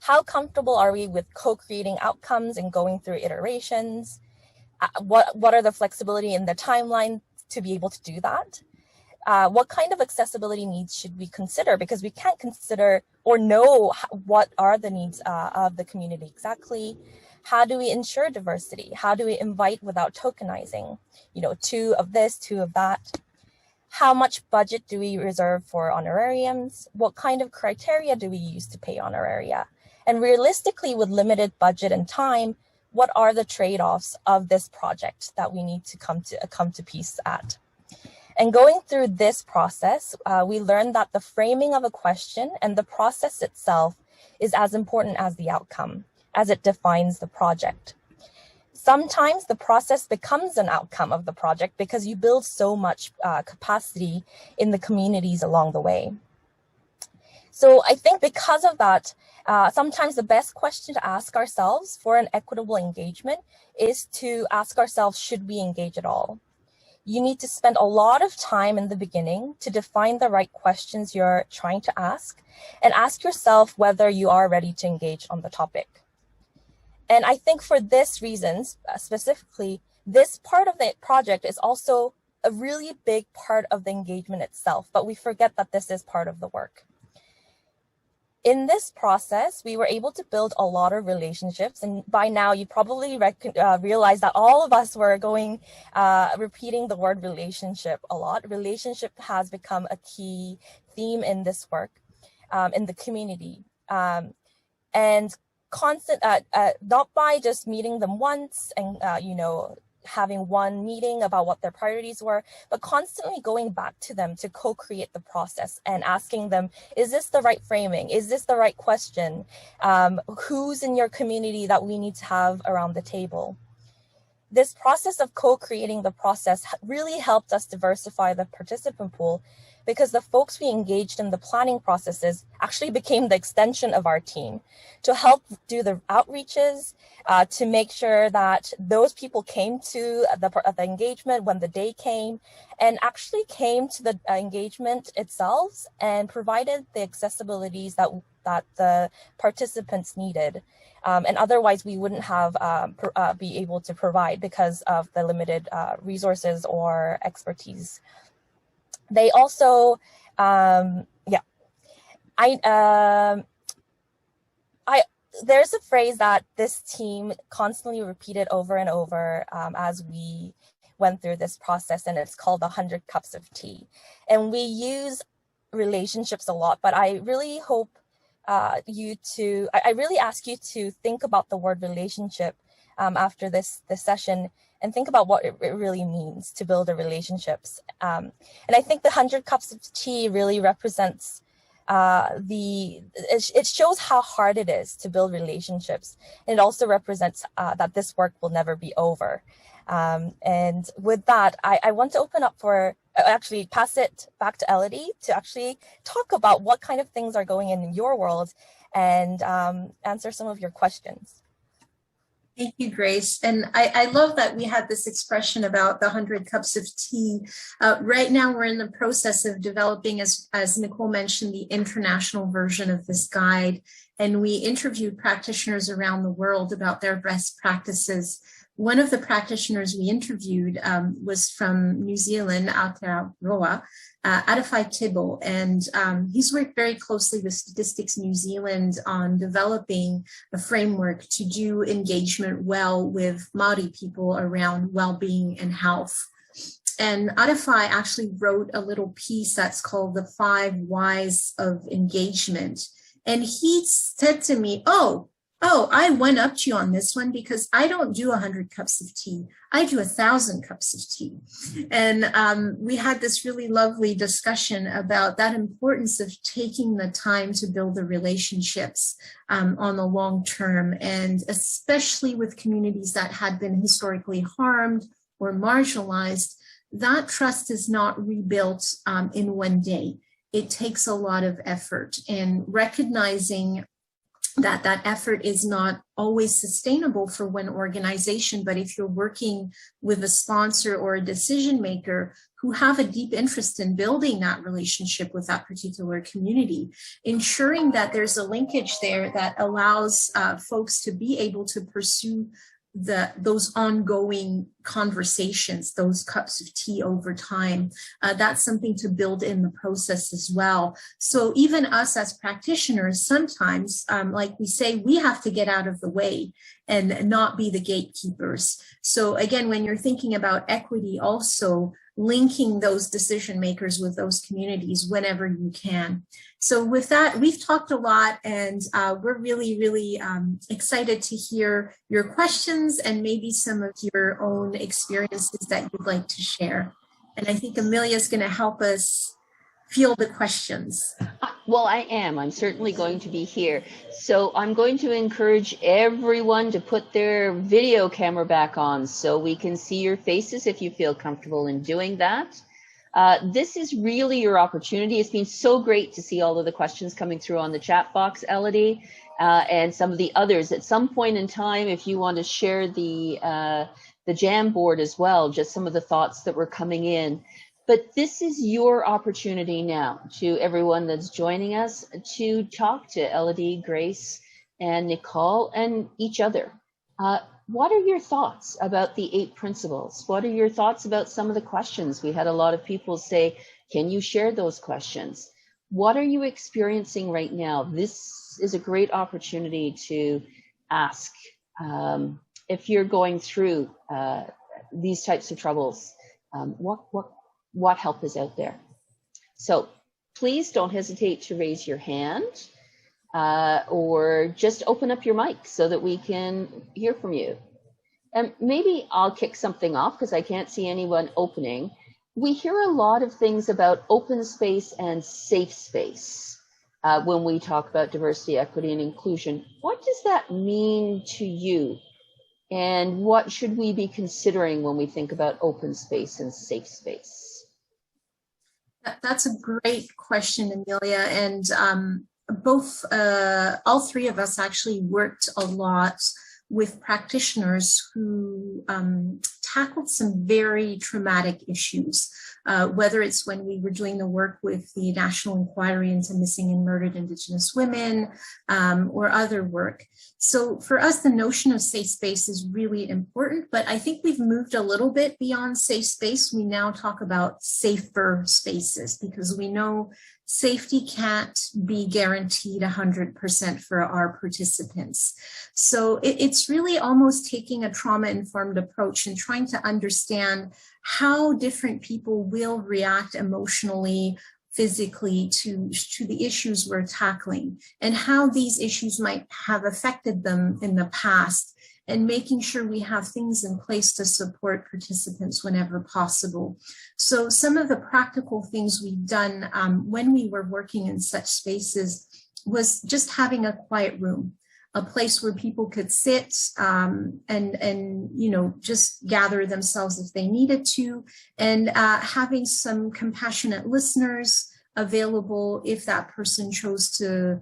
Speaker 4: How comfortable are we with co-creating outcomes and going through iterations? What are the flexibility in the timeline to be able to do that? What kind of accessibility needs should we consider? Because we can't consider or know what are the needs of the community exactly. How do we ensure diversity? How do we invite without tokenizing? You know, 2 of this, 2 of that. How much budget do we reserve for honorariums? What kind of criteria do we use to pay honoraria? And realistically, with limited budget and time, what are the trade-offs of this project that we need to come to peace at? And going through this process, we learned that the framing of a question and the process itself is as important as the outcome, as it defines the project. Sometimes the process becomes an outcome of the project because you build so much capacity in the communities along the way. So I think because of that, sometimes the best question to ask ourselves for an equitable engagement is to ask ourselves, should we engage at all? You need to spend a lot of time in the beginning to define the right questions you're trying to ask, and ask yourself whether you are ready to engage on the topic. And I think for this reasons, specifically, this part of the project is also a really big part of the engagement itself, but we forget that this is part of the work. In this process, we were able to build a lot of relationships, and by now you probably realize that all of us were repeating the word relationship a lot. Relationship has become a key theme in this work, in the community, and constant, not by just meeting them once and having one meeting about what their priorities were, but constantly going back to them to co-create the process and asking them, is this the right framing? Is this the right question? Who's in your community that we need to have around the table? This process of co-creating the process really helped us diversify the participant pool, because the folks we engaged in the planning processes actually became the extension of our team to help do the outreaches, to make sure that those people came to the engagement when the day came, and actually came to the engagement itself and provided the accessibilities that the participants needed. And otherwise we wouldn't have be able to provide because of the limited resources or expertise. They also, there's a phrase that this team constantly repeated over and over as we went through this process, and it's called the 100 cups of tea. And we use relationships a lot, but I really hope I really ask you to think about the word relationship after this session, and think about what it really means to build a relationships. And I think the 100 cups of tea really represents it shows how hard it is to build relationships. And it also represents that this work will never be over. And with that, I want to open up for actually pass it back to Elodie to actually talk about what kind of things are going in your world and answer some of your questions.
Speaker 2: Thank you, Grace. And I love that we had this expression about the 100 cups of tea. Right now, we're in the process of developing, as Nicole mentioned, the international version of this guide. And we interviewed practitioners around the world about their best practices. One of the practitioners we interviewed was from New Zealand, Aotearoa, Equitable, and he's worked very closely with Statistics New Zealand on developing a framework to do engagement well with Māori people around well-being and health. And Arafai actually wrote a little piece that's called The 5 Whys of Engagement. And he said to me, oh, I went up to you on this one because I don't do 100 cups of tea. I do 1,000 cups of tea. And we had this really lovely discussion about that importance of taking the time to build the relationships on the long term, and especially with communities that had been historically harmed or marginalized. That trust is not rebuilt in one day. It takes a lot of effort, and recognizing that effort is not always sustainable for one organization, but if you're working with a sponsor or a decision maker who have a deep interest in building that relationship with that particular community, ensuring that there's a linkage there that allows folks to be able to pursue those ongoing conversations, those cups of tea over time, that's something to build in the process as well. So even us as practitioners, sometimes, like we say, we have to get out of the way and not be the gatekeepers. So again, when you're thinking about equity, also linking those decision makers with those communities whenever you can. So with that, we've talked a lot, and we're really, really excited to hear your questions and maybe some of your own experiences that you'd like to share. And I think Amelia is going to help us field the questions.
Speaker 1: Well, I am. I'm certainly going to be here. So I'm going to encourage everyone to put their video camera back on so we can see your faces if you feel comfortable in doing that. This is really your opportunity. It's been so great to see all of the questions coming through on the chat box, Elodie, and some of the others. At some point in time, if you want to share the Jamboard as well, just some of the thoughts that were coming in. But this is your opportunity now, to everyone that's joining us, to talk to Elodie, Grace, and Nicole, and each other. What are your thoughts about the 8 principles? What are your thoughts about some of the questions? We had a lot of people say, can you share those questions? What are you experiencing right now? This is a great opportunity to ask. If you're going through these types of troubles, what help is out there? So please don't hesitate to raise your hand or just open up your mic so that we can hear from you. And maybe I'll kick something off because I can't see anyone opening. We hear a lot of things about open space and safe space when we talk about diversity, equity, and inclusion. What does that mean to you? And what should we be considering when we think about open space and safe space?
Speaker 2: That's a great question, Amelia. And all 3 of us actually worked a lot with practitioners who tackled some very traumatic issues, whether it's when we were doing the work with the National Inquiry into Missing and Murdered Indigenous Women or other work. So for us, the notion of safe space is really important, but I think we've moved a little bit beyond safe space. We now talk about safer spaces because we know safety can't be guaranteed 100% for our participants. So it's really almost taking a trauma-informed approach and trying to understand how different people will react emotionally, physically to the issues we're tackling, and how these issues might have affected them in the past, and making sure we have things in place to support participants whenever possible. So some of the practical things we've done when we were working in such spaces was just having a quiet room. a place where people could sit and you know, just gather themselves if they needed to, and having some compassionate listeners available if that person chose to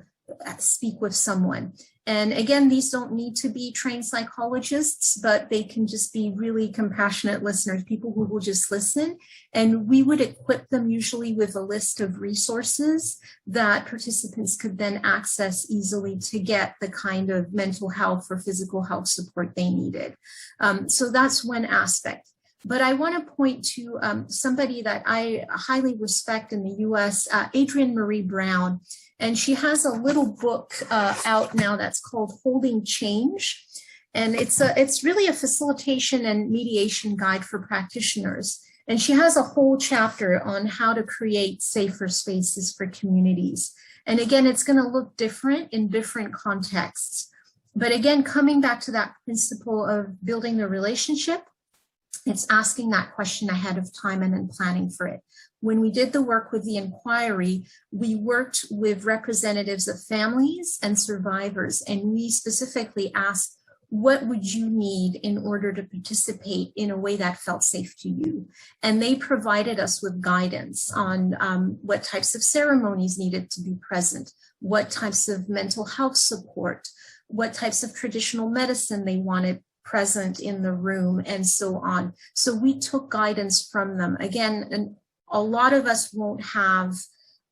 Speaker 2: speak with someone. And again, these don't need to be trained psychologists, but they can just be really compassionate listeners, people who will just listen. And we would equip them usually with a list of resources that participants could then access easily to get the kind of mental health or physical health support they needed. So that's one aspect. But I want to point to somebody that I highly respect in the US, Adrienne Marie Brown. And she has a little book out now that's called Holding Change. And it's really a facilitation and mediation guide for practitioners. And she has a whole chapter on how to create safer spaces for communities. And again, it's going to look different in different contexts. But again, coming back to that principle of building the relationship, it's asking that question ahead of time and then planning for it. When we did the work with the inquiry, we worked with representatives of families and survivors, and we specifically asked, what would you need in order to participate in a way that felt safe to you? And they provided us with guidance on what types of ceremonies needed to be present, what types of mental health support, what types of traditional medicine they wanted present in the room, and so on. So we took guidance from them. Again, and a lot of us won't have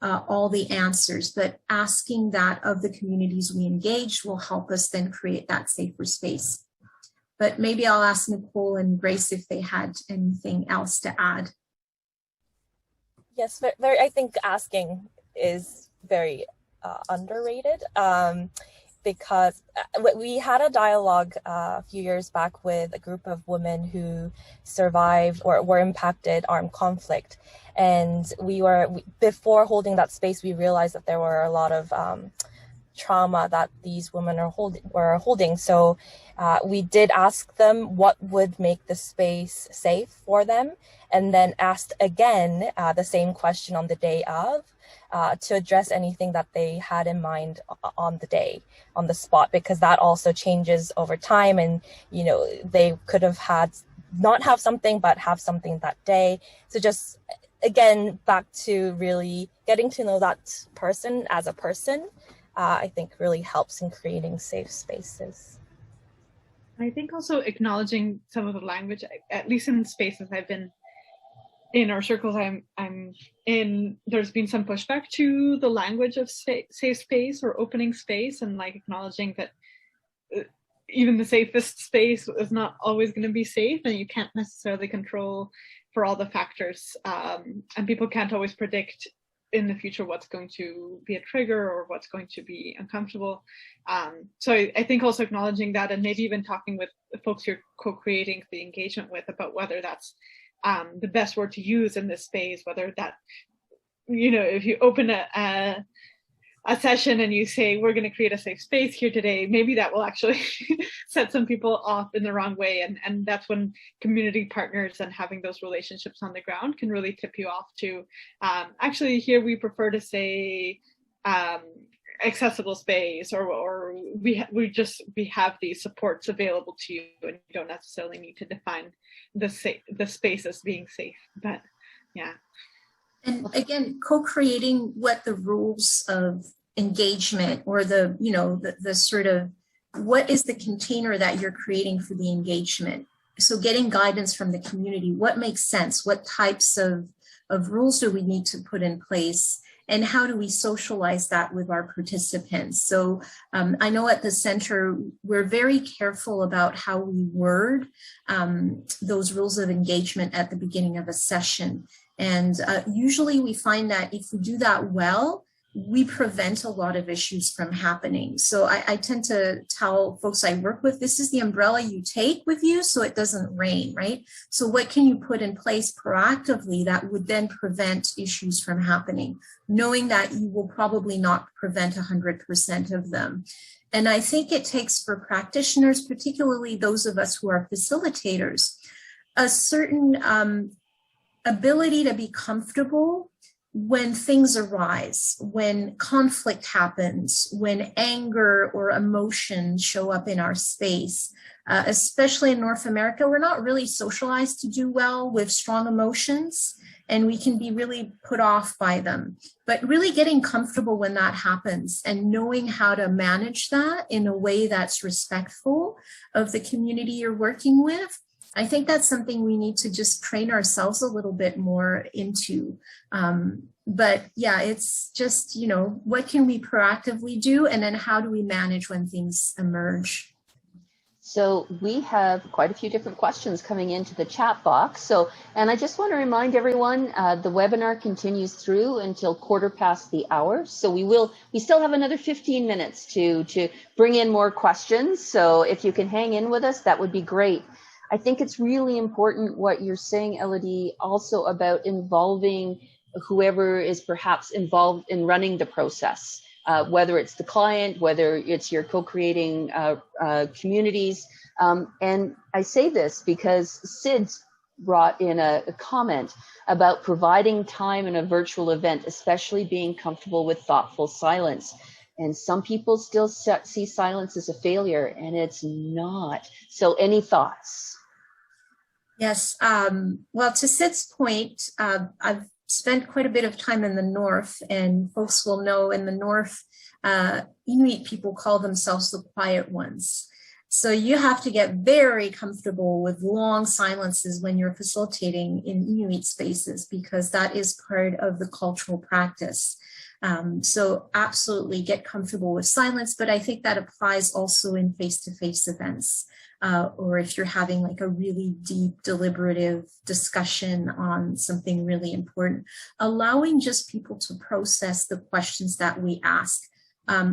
Speaker 2: all the answers, but asking that of the communities we engage will help us then create that safer space. But maybe I'll ask Nicole and Grace if they had anything else to add.
Speaker 4: Yes, I think asking is very underrated. Because we had a dialogue a few years back with a group of women who survived or were impacted armed conflict. And before holding that space, we realized that there were a lot of trauma that these women were holding. So we did ask them what would make the space safe for them, and then asked again the same question on the day of, to address anything that they had in mind on the day, on the spot, because that also changes over time. And, you know, they could have not have something, but have something that day. So just, again, back to really getting to know that person as a person, I think really helps in creating safe spaces.
Speaker 3: I think also acknowledging some of the language, at least in spaces I've been in, or circles I'm in, there's been some pushback to the language of safe space or opening space, and like acknowledging that even the safest space is not always going to be safe, and you can't necessarily control for all the factors, and people can't always predict in the future what's going to be a trigger or what's going to be uncomfortable. So I think also acknowledging that, and maybe even talking with the folks you're co-creating the engagement with about whether that's the best word to use in this space, whether that, you know, if you open a session and you say, we're going to create a safe space here today, maybe that will actually set some people off in the wrong way. And that's when community partners and having those relationships on the ground can really tip you off to, actually here we prefer to say accessible space, or we have these supports available to you, and you don't necessarily need to define the space as being safe. But yeah.
Speaker 2: And again, co-creating what the rules of engagement, or the, you know, the sort of, what is the container that you're creating for the engagement? So getting guidance from the community, what makes sense? What types of rules do we need to put in place? And how do we socialize that with our participants? So I know at the center, we're very careful about how we word those rules of engagement at the beginning of a session. And usually we find that if we do that well, we prevent a lot of issues from happening. So I tend to tell folks I work with, this is the umbrella you take with you so it doesn't rain, right? So what can you put in place proactively that would then prevent issues from happening, knowing that you will probably not prevent 100% of them. And I think it takes for practitioners, particularly those of us who are facilitators, a certain ability to be comfortable when things arise, when conflict happens, when anger or emotions show up in our space, especially in North America, we're not really socialized to do well with strong emotions, and we can be really put off by them. But really getting comfortable when that happens and knowing how to manage that in a way that's respectful of the community you're working with, I think that's something we need to just train ourselves a little bit more into. But yeah, it's just, you know, what can we proactively do? And then how do we manage when things emerge?
Speaker 1: So we have quite a few different questions coming into the chat box. So, and I just want to remind everyone, the webinar continues through until 1:15. So we still have another 15 minutes to bring in more questions. So if you can hang in with us, that would be great. I think it's really important what you're saying, Elodie, also about involving whoever is perhaps involved in running the process. Whether it's the client, whether it's your co-creating communities. And I say this because Sid's brought in a comment about providing time in a virtual event, especially being comfortable with thoughtful silence. And some people still see silence as a failure, and it's not. So any thoughts?
Speaker 2: Yes, well, to Sid's point, I've spent quite a bit of time in the North, and folks will know in the North, Inuit people call themselves the quiet ones. So you have to get very comfortable with long silences when you're facilitating in Inuit spaces, because that is part of the cultural practice. So absolutely get comfortable with silence, but I think that applies also in face-to-face events. Or if you're having like a really deep deliberative discussion on something really important, allowing just people to process the questions that we ask.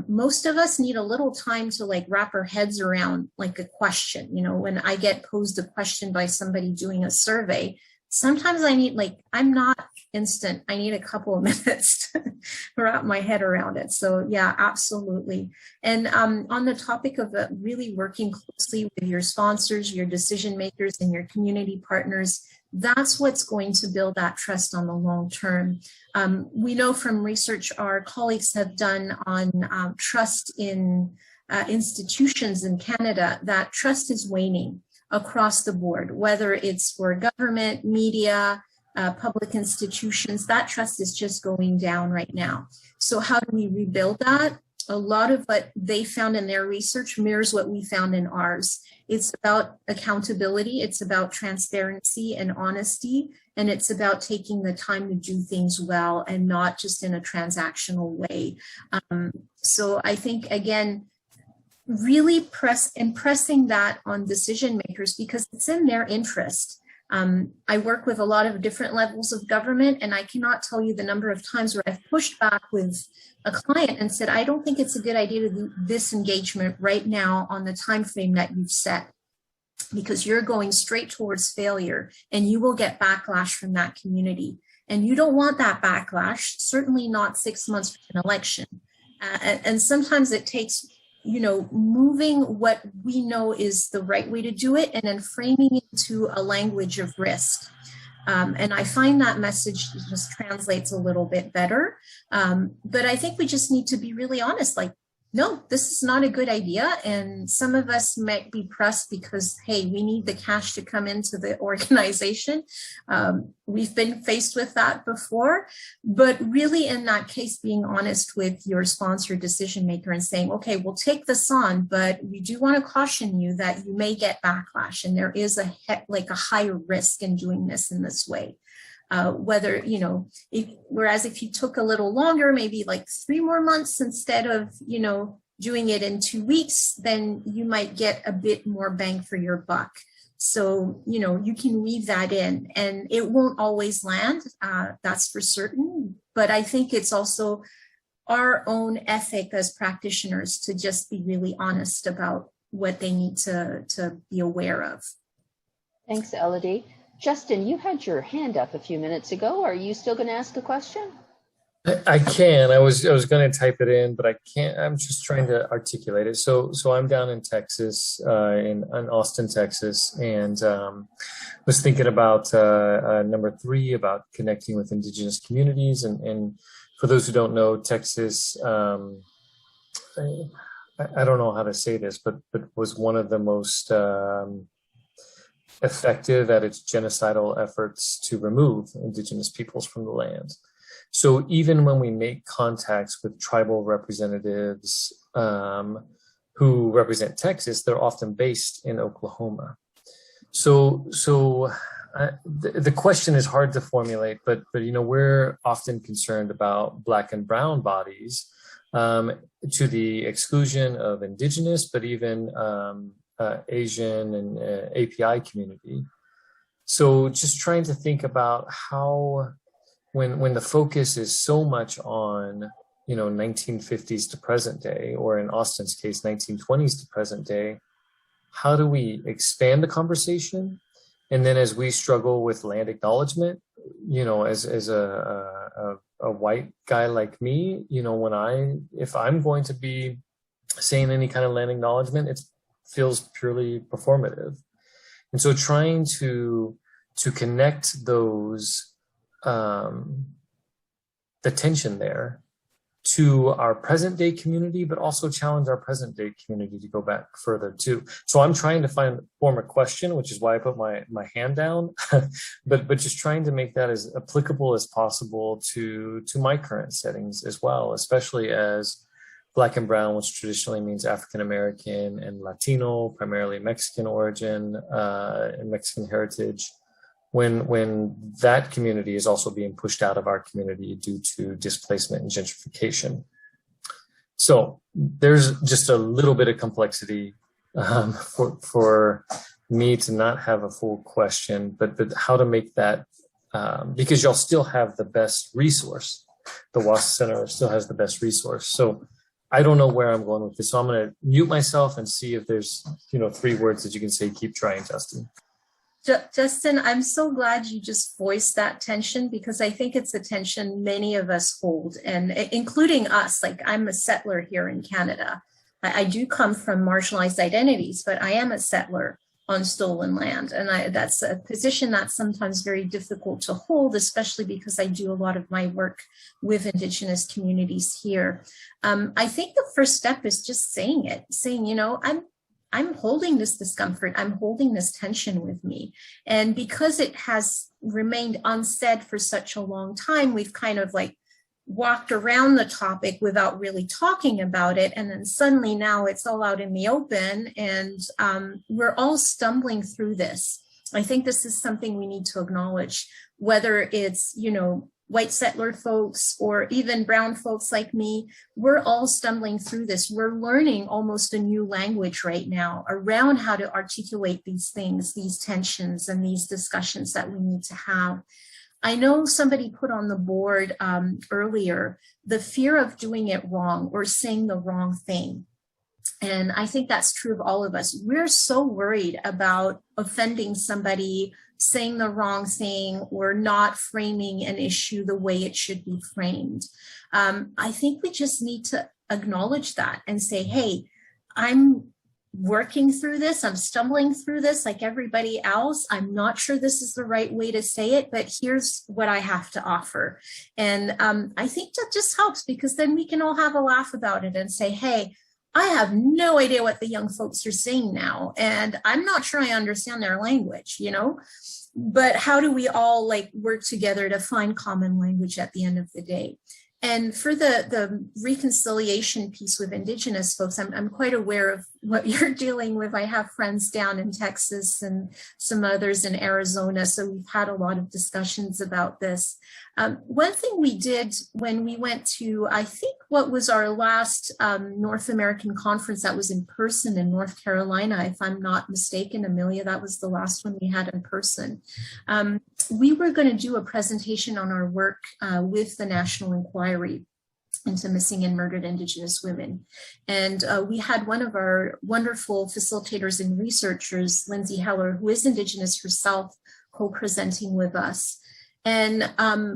Speaker 2: Most of us need a little time to like wrap our heads around like a question. You know, when I get posed a question by somebody doing a survey, sometimes I need I'm not instant. I need a couple of minutes to wrap my head around it. So yeah, absolutely. And on the topic of really working closely with your sponsors, your decision makers, and your community partners, that's what's going to build that trust on the long term. We know from research our colleagues have done on trust in institutions in Canada that trust is waning across the board, whether it's for government, media, public institutions. That trust is just going down right now. So how do we rebuild that? A lot of what they found in their research mirrors what we found in ours. It's about accountability, it's about transparency and honesty, and it's about taking the time to do things well and not just in a transactional way. So I think, again, really impressing that on decision makers, because it's in their interest. I work with a lot of different levels of government, and I cannot tell you the number of times where I've pushed back with a client and said, I don't think it's a good idea to do this engagement right now on the time frame that you've set, because you're going straight towards failure and you will get backlash from that community. And you don't want that backlash, certainly not 6 months from an election. And sometimes it takes, you know, moving what we know is the right way to do it and then framing it into a language of risk. And I find that message just translates a little bit better. But I think we just need to be really honest, like, no, this is not a good idea. And some of us might be pressed because, hey, we need the cash to come into the organization. We've been faced with that before, but really in that case, being honest with your sponsor decision maker and saying, okay, we'll take this on, but we do want to caution you that you may get backlash, and there is a higher risk in doing this in this way. Whether, you know, whereas if you took a little longer, maybe like 3 more months instead of, you know, doing it in 2 weeks, then you might get a bit more bang for your buck. So, you know, you can weave that in, and it won't always land, that's for certain. But I think it's also our own ethic as practitioners to just be really honest about what they need to be aware of.
Speaker 1: Thanks, Elodie. Justin, you had your hand up a few minutes ago. Are you still going to ask a question?
Speaker 5: I can. I was going to type it in, but I can't. I'm just trying to articulate it. So I'm down in Texas, in Austin, Texas, and was thinking about number 3 about connecting with indigenous communities. And for those who don't know, Texas, I don't know how to say this, but was one of the most effective at its genocidal efforts to remove indigenous peoples from the land. So even when we make contacts with tribal representatives who represent Texas, they're often based in Oklahoma. So the question is hard to formulate, but we're often concerned about Black and brown bodies to the exclusion of indigenous, but even Asian and API community. So just trying to think about how, when the focus is so much on 1950s to present day, or in Austin's case 1920s to present day, how do we expand the conversation? And then as we struggle with land acknowledgement, as a white guy like me, if I'm going to be saying any kind of land acknowledgement, it feels purely performative. And so trying to connect those, the tension there to our present day community, but also challenge our present day community to go back further too. So I'm trying to form a question, which is why I put my hand down, but just trying to make that as applicable as possible to my current settings as well, especially as Black and brown, which traditionally means African American and Latino, primarily Mexican origin and Mexican heritage, when that community is also being pushed out of our community due to displacement and gentrification. So there's just a little bit of complexity for me to not have a full question, but how to make that, because y'all still have the best resource. The Wosk Center still has the best resource. So I don't know where I'm going with this. So I'm going to mute myself and see if there's 3 words that you can say. Keep trying, Justin.
Speaker 2: Justin, I'm so glad you just voiced that tension, because I think it's a tension many of us hold, and including us. Like, I'm a settler here in Canada. I do come from marginalized identities, but I am a settler on stolen land. And that's a position that's sometimes very difficult to hold, especially because I do a lot of my work with Indigenous communities here. I think the first step is just saying, I'm holding this discomfort, I'm holding this tension with me. And because it has remained unsaid for such a long time, we've kind of like walked around the topic without really talking about it. And then suddenly now it's all out in the open, and we're all stumbling through this. I think this is something we need to acknowledge, whether it's, white settler folks or even brown folks like me. We're all stumbling through this. We're learning almost a new language right now around how to articulate these things, these tensions and these discussions that we need to have. I know somebody put on the board earlier, the fear of doing it wrong or saying the wrong thing. And I think that's true of all of us. We're so worried about offending somebody, saying the wrong thing, or not framing an issue the way it should be framed. I think we just need to acknowledge that and say, hey, I'm working through this, I'm stumbling through this like everybody else. I'm not sure this is the right way to say it, but here's what I have to offer. And I think that just helps, because then we can all have a laugh about it and say, hey, I have no idea what the young folks are saying now, and I'm not sure I understand their language, but how do we all work together to find common language at the end of the day? And for the reconciliation piece with Indigenous folks, I'm quite aware of what you're dealing with. I have friends down in Texas and some others in Arizona, so we've had a lot of discussions about this. One thing we did when we went to, I think, what was our last North American conference that was in person in North Carolina, if I'm not mistaken, Amelia, that was the last one we had in person. We were going to do a presentation on our work with the National Inquiry into missing and murdered Indigenous women. And we had one of our wonderful facilitators and researchers, Lindsay Heller, who is Indigenous herself, co-presenting with us. And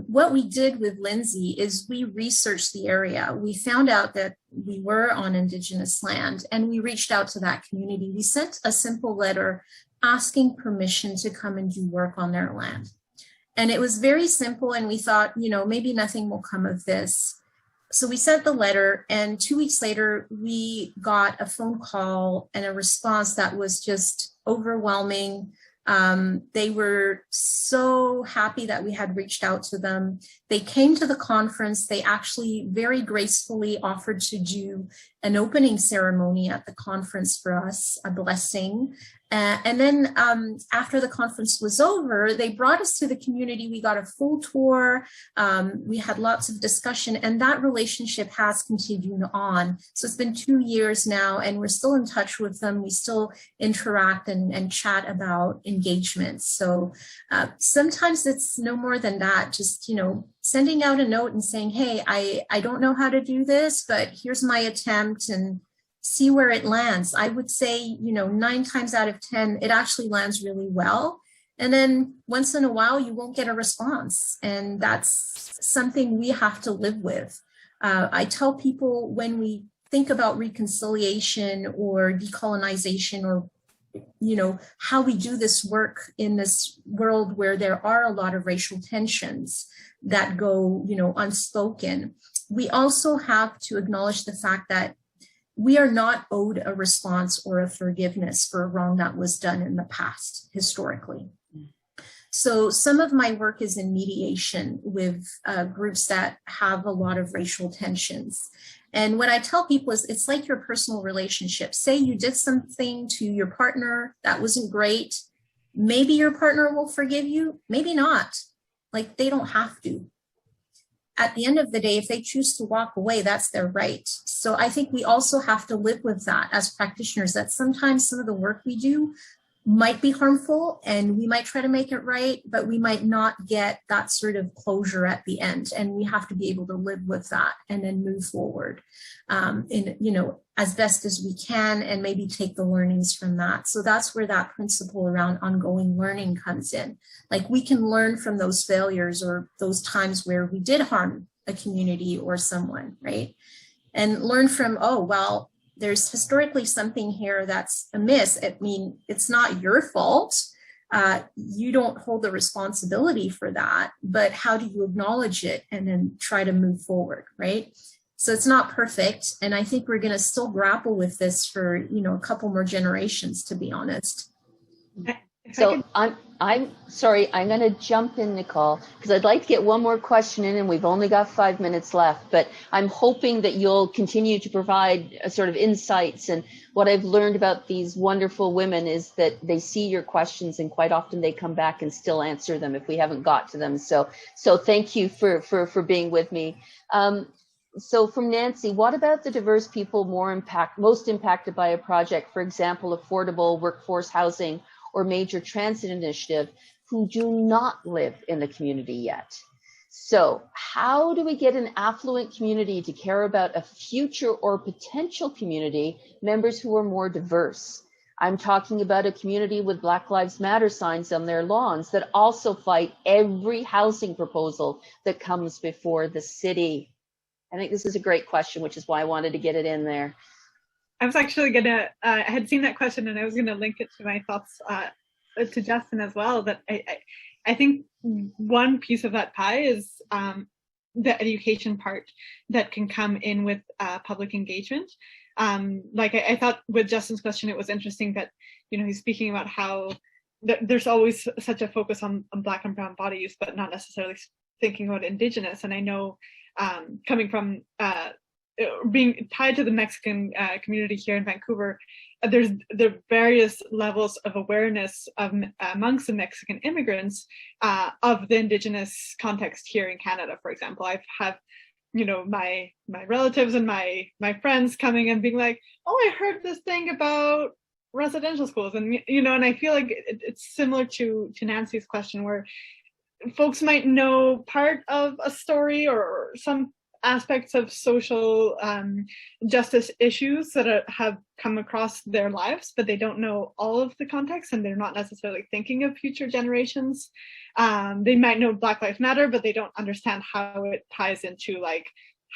Speaker 2: what we did with Lindsay is we researched the area. We found out that we were on Indigenous land, and we reached out to that community. We sent a simple letter asking permission to come and do work on their land. And it was very simple, and we thought, you know, maybe nothing will come of this. So we sent the letter, and 2 weeks later, we got a phone call and a response that was just overwhelming. They were so happy that we had reached out to them. They came to the conference. They actually very gracefully offered to do an opening ceremony at the conference for us, a blessing. And then after the conference was over, they brought us to the community. We got a full tour. We had lots of discussion, and that relationship has continued on. So it's been 2 years now, and we're still in touch with them. We still interact and chat about engagements. So sometimes it's no more than that, just, you know, sending out a note and saying, hey, I don't know how to do this, but here's my attempt, and see where it lands. I would say, you know, 9 times out of 10, it actually lands really well. And then once in a while, you won't get a response. And that's something we have to live with. I tell people when we think about reconciliation or decolonization, or, you know, how we do this work in this world where there are a lot of racial tensions that go, you know, unspoken, we also have to acknowledge the fact that we are not owed a response or a forgiveness for a wrong that was done in the past, historically. So some of my work is in mediation with groups that have a lot of racial tensions. And what I tell people is it's like your personal relationship. Say you did something to your partner that wasn't great. Maybe your partner will forgive you, maybe not. Like, they don't have to. At the end of the day, if they choose to walk away, that's their right. So I think we also have to live with that as practitioners, that sometimes some of the work we do might be harmful and we might try to make it right, but we might not get that sort of closure at the end. And we have to be able to live with that and then move forward in, you know, as best as we can, and maybe take the learnings from that. So that's where that principle around ongoing learning comes in. Like, we can learn from those failures or those times where we did harm a community or someone, right? And learn from, oh, well, there's historically something here that's amiss. I mean, it's not your fault. You don't hold the responsibility for that, but how do you acknowledge it and then try to move forward, right? So it's not perfect. And I think we're going to still grapple with this for, you know, a couple more generations, to be honest.
Speaker 1: So I'm sorry, I'm going to jump in, Nicole, because I'd like to get one more question in, and we've only got 5 minutes left, but I'm hoping that you'll continue to provide a sort of insights. And what I've learned about these wonderful women is that they see your questions, and quite often they come back and still answer them if we haven't got to them. So thank you for being with me. So from Nancy, what about the diverse people most impacted by a project, for example, affordable workforce housing or major transit initiative, who do not live in the community yet? So how do we get an affluent community to care about a future or potential community members who are more diverse? I'm talking about a community with Black Lives Matter signs on their lawns that also fight every housing proposal that comes before the city. I think this is a great question, which is why I wanted to get it in there.
Speaker 3: I was actually gonna, I had seen that question and I was gonna link it to my thoughts to Justin as well, that I think one piece of that pie is the education part that can come in with public engagement. Like I thought with Justin's question, it was interesting that, you know, he's speaking about how there's always such a focus on Black and Brown bodies, but not necessarily thinking about Indigenous. And I know coming from being tied to the Mexican community here in Vancouver, there's the various levels of awareness of, amongst the Mexican immigrants of the Indigenous context here in Canada. For example, I've had, you know, my relatives and my friends coming and being like, oh, I heard this thing about residential schools, and you know, and I feel like it's similar to Nancy's question, where folks might know part of a story or some aspects of social justice issues that have come across their lives, but they don't know all of the context, and they're not necessarily thinking of future generations. They might know Black Lives Matter, but they don't understand how it ties into like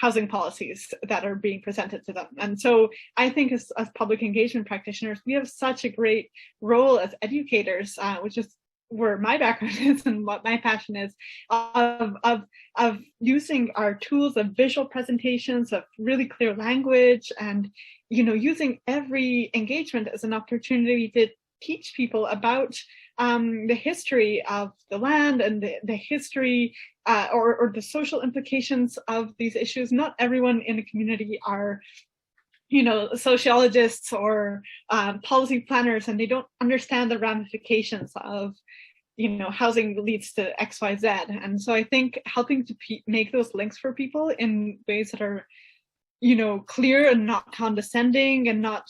Speaker 3: housing policies that are being presented to them. And so I think as public engagement practitioners, we have such a great role as educators, which is where my background is and what my passion is, of using our tools of visual presentations, of really clear language, and using every engagement as an opportunity to teach people about the history of the land and the history or the social implications of these issues. Not everyone in a community are sociologists or policy planners, and they don't understand the ramifications of housing leads to X, Y, Z. And so I think helping to make those links for people in ways that are clear and not condescending, and not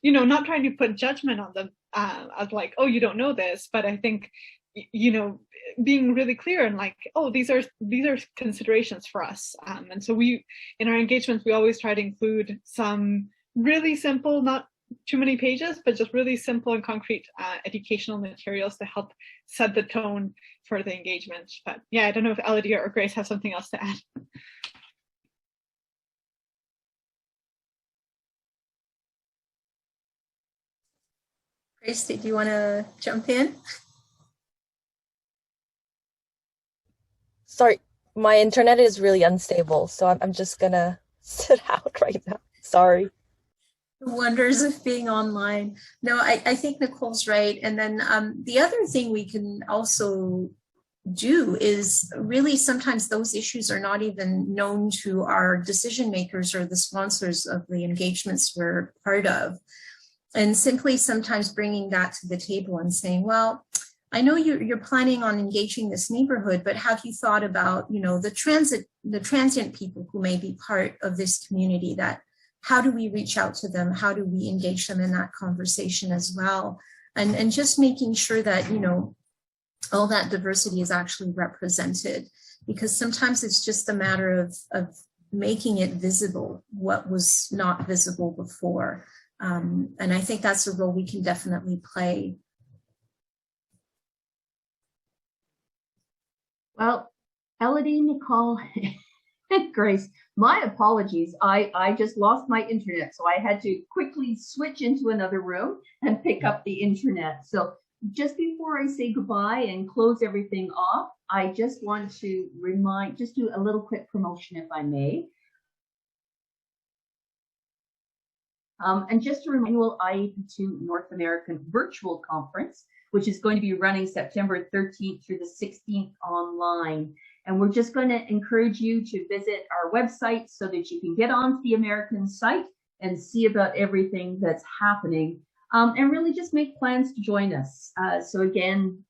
Speaker 3: not trying to put judgment on them as like, oh, you don't know this, but I think being really clear and like, oh, these are considerations for us. And so we, in our engagements, we always try to include some really simple, not too many pages, but just really simple and concrete educational materials to help set the tone for the engagement. But yeah, I don't know if Elodie or Grace have something else to add.
Speaker 2: Grace, did you want to jump in?
Speaker 4: Sorry, my internet is really unstable, so I'm just gonna sit out right now. Sorry.
Speaker 2: The wonders of being online. No, I think Nicole's right. And then the other thing we can also do is really sometimes those issues are not even known to our decision makers or the sponsors of the engagements we're part of. And simply sometimes bringing that to the table and saying, well, I know you're planning on engaging this neighborhood, but have you thought about, the transient people who may be part of this community? That how do we reach out to them? How do we engage them in that conversation as well? And just making sure that, all that diversity is actually represented, because sometimes it's just a matter of making it visible, what was not visible before. And I think that's a role we can definitely play.
Speaker 6: Well, Elodie, Nicole, and Grace, my apologies. I just lost my internet, so I had to quickly switch into another room and pick up the internet. So just before I say goodbye and close everything off, I just want to do a little quick promotion, if I may. And just a annual IAP2 North American virtual conference, which is going to be running September 13th through the 16th online. And we're just going to encourage you to visit our website so that you can get onto the American site and see about everything that's happening, and really just make plans to join us. So again,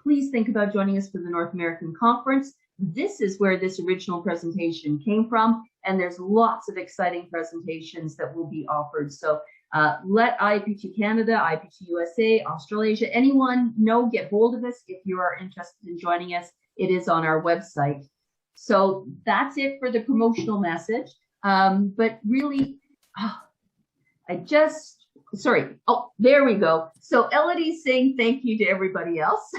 Speaker 6: please think about joining us for the North American Conference. This is where this original presentation came from, and there's lots of exciting presentations that will be offered. So let IAP2 Canada, IAP2 USA, Australasia, anyone know, get hold of us if you are interested in joining us. It is on our website. So that's it for the promotional message. But really, there we go. So Elodie's saying thank you to everybody else.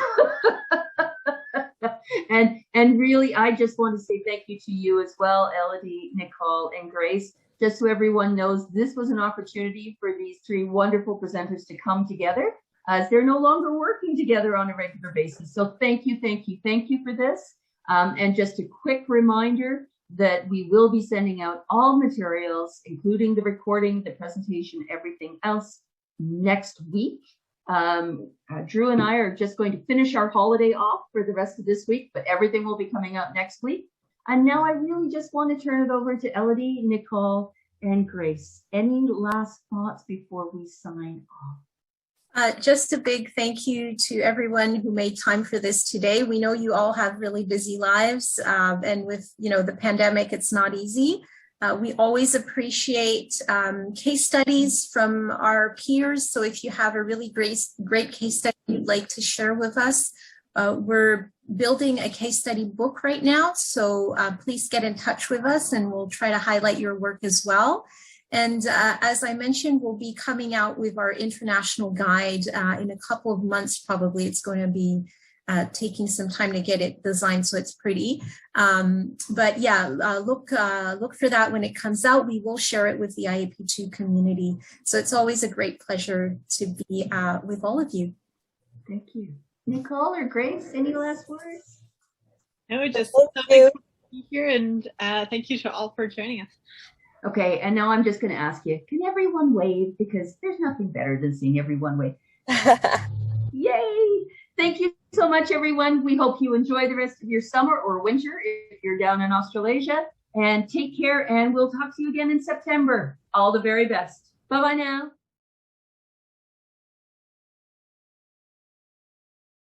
Speaker 6: And really, I just want to say thank you to you as well, Elodie, Nicole, and Grace. Just so everyone knows, this was an opportunity for these three wonderful presenters to come together, as they're no longer working together on a regular basis. So thank you for this. And just a quick reminder that we will be sending out all materials, including the recording, the presentation, everything else, next week. Drew and I are just going to finish our holiday off for the rest of this week, but everything will be coming out next week. And now I really just want to turn it over to Elodie, Nicole, and Grace. Any last thoughts before we sign off?
Speaker 2: Just a big thank you to everyone who made time for this today. We know you all have really busy lives, and with the pandemic, it's not easy. We always appreciate case studies from our peers. So if you have a really great case study you'd like to share with us, we're building a case study book right now, so please get in touch with us and we'll try to highlight your work as well. And as I mentioned, we'll be coming out with our international guide in a couple of months, probably. It's going to be taking some time to get it designed so it's pretty. But yeah, look for that when it comes out. We will share it with the IAP2 community. So it's always a great pleasure to be with all of you.
Speaker 6: Thank you. Nicole or Grace, any last words?
Speaker 3: No, just so thanks for being here, and thank you to all for joining us.
Speaker 6: Okay, and now I'm just going to ask you, can everyone wave? Because there's nothing better than seeing everyone wave. Yay! Thank you so much, everyone. We hope you enjoy the rest of your summer or winter if you're down in Australasia. And take care, and we'll talk to you again in September. All the very best. Bye-bye now.